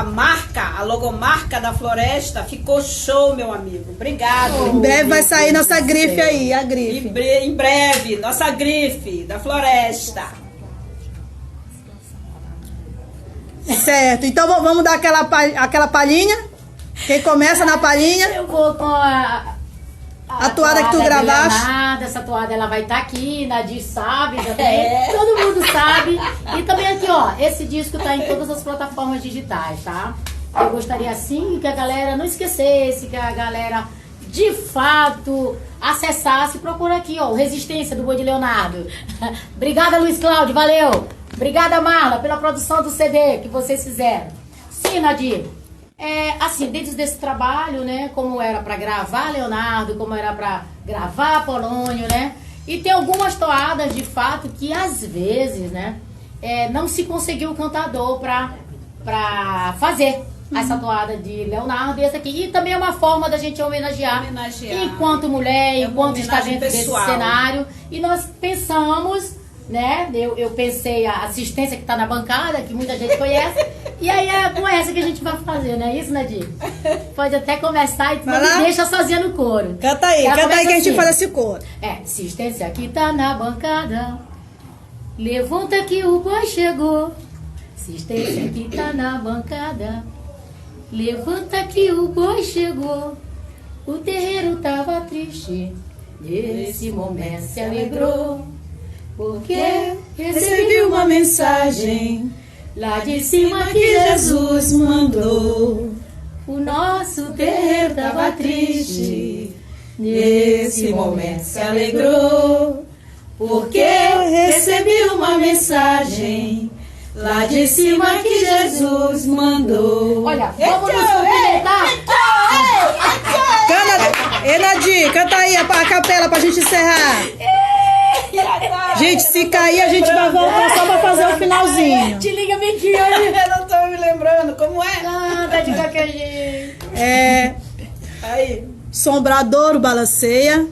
marca, a logomarca da Floresta ficou show, meu amigo. Obrigado. Em breve vai sair nossa grife aí, a grife. Em breve, nossa grife da Floresta. Certo, então vamos dar aquela palhinha? Quem começa na palhinha? Eu vou com a toada que tu gravaste. Essa toada ela vai estar aqui, Nadir sabe também. Todo mundo sabe. E também aqui, ó, esse disco tá em todas as plataformas digitais, tá? Eu gostaria assim que a galera não esquecesse, que a galera de fato acessasse, procura aqui, ó, o Resistência do Boi de Leonardo. Obrigada, Luiz Cláudio, valeu. Obrigada, Marla, pela produção do CD que vocês fizeram. Sim, Nadir. Assim, dentro desse trabalho, né, como era para gravar Leonardo, como era para gravar Apolônio, né, e tem algumas toadas de fato que às vezes, né, não se conseguiu o cantador para fazer essa toada de Leonardo e essa aqui. E também é uma forma da gente homenagear. Enquanto mulher, enquanto está dentro desse cenário. E nós pensamos, né, eu pensei a assistência que está na bancada, que muita gente conhece, e aí é com essa que a gente vai fazer, não é isso, Nadir? Pode até começar e não me deixa sozinha no coro. Canta aí que a gente faz esse coro. Assistência que tá na bancada, levanta que o boi chegou. Assistência que tá na bancada, levanta que o boi chegou. O terreiro tava triste, nesse momento se alegrou, porque recebi uma mensagem lá de cima que Jesus mandou. O nosso terreiro tava triste, nesse momento se alegrou, porque recebi uma mensagem lá de cima que Jesus mandou. Olha, vamos nos cumprimentar. Ei, Nadir, canta aí a capela pra gente encerrar. Gente, se cair, a gente vai voltar só pra fazer o finalzinho. Te liga bem aqui, olha. Eu não tô me lembrando, como é? Canta de qualquer jeito. É. Aí. Sombradouro balanceia.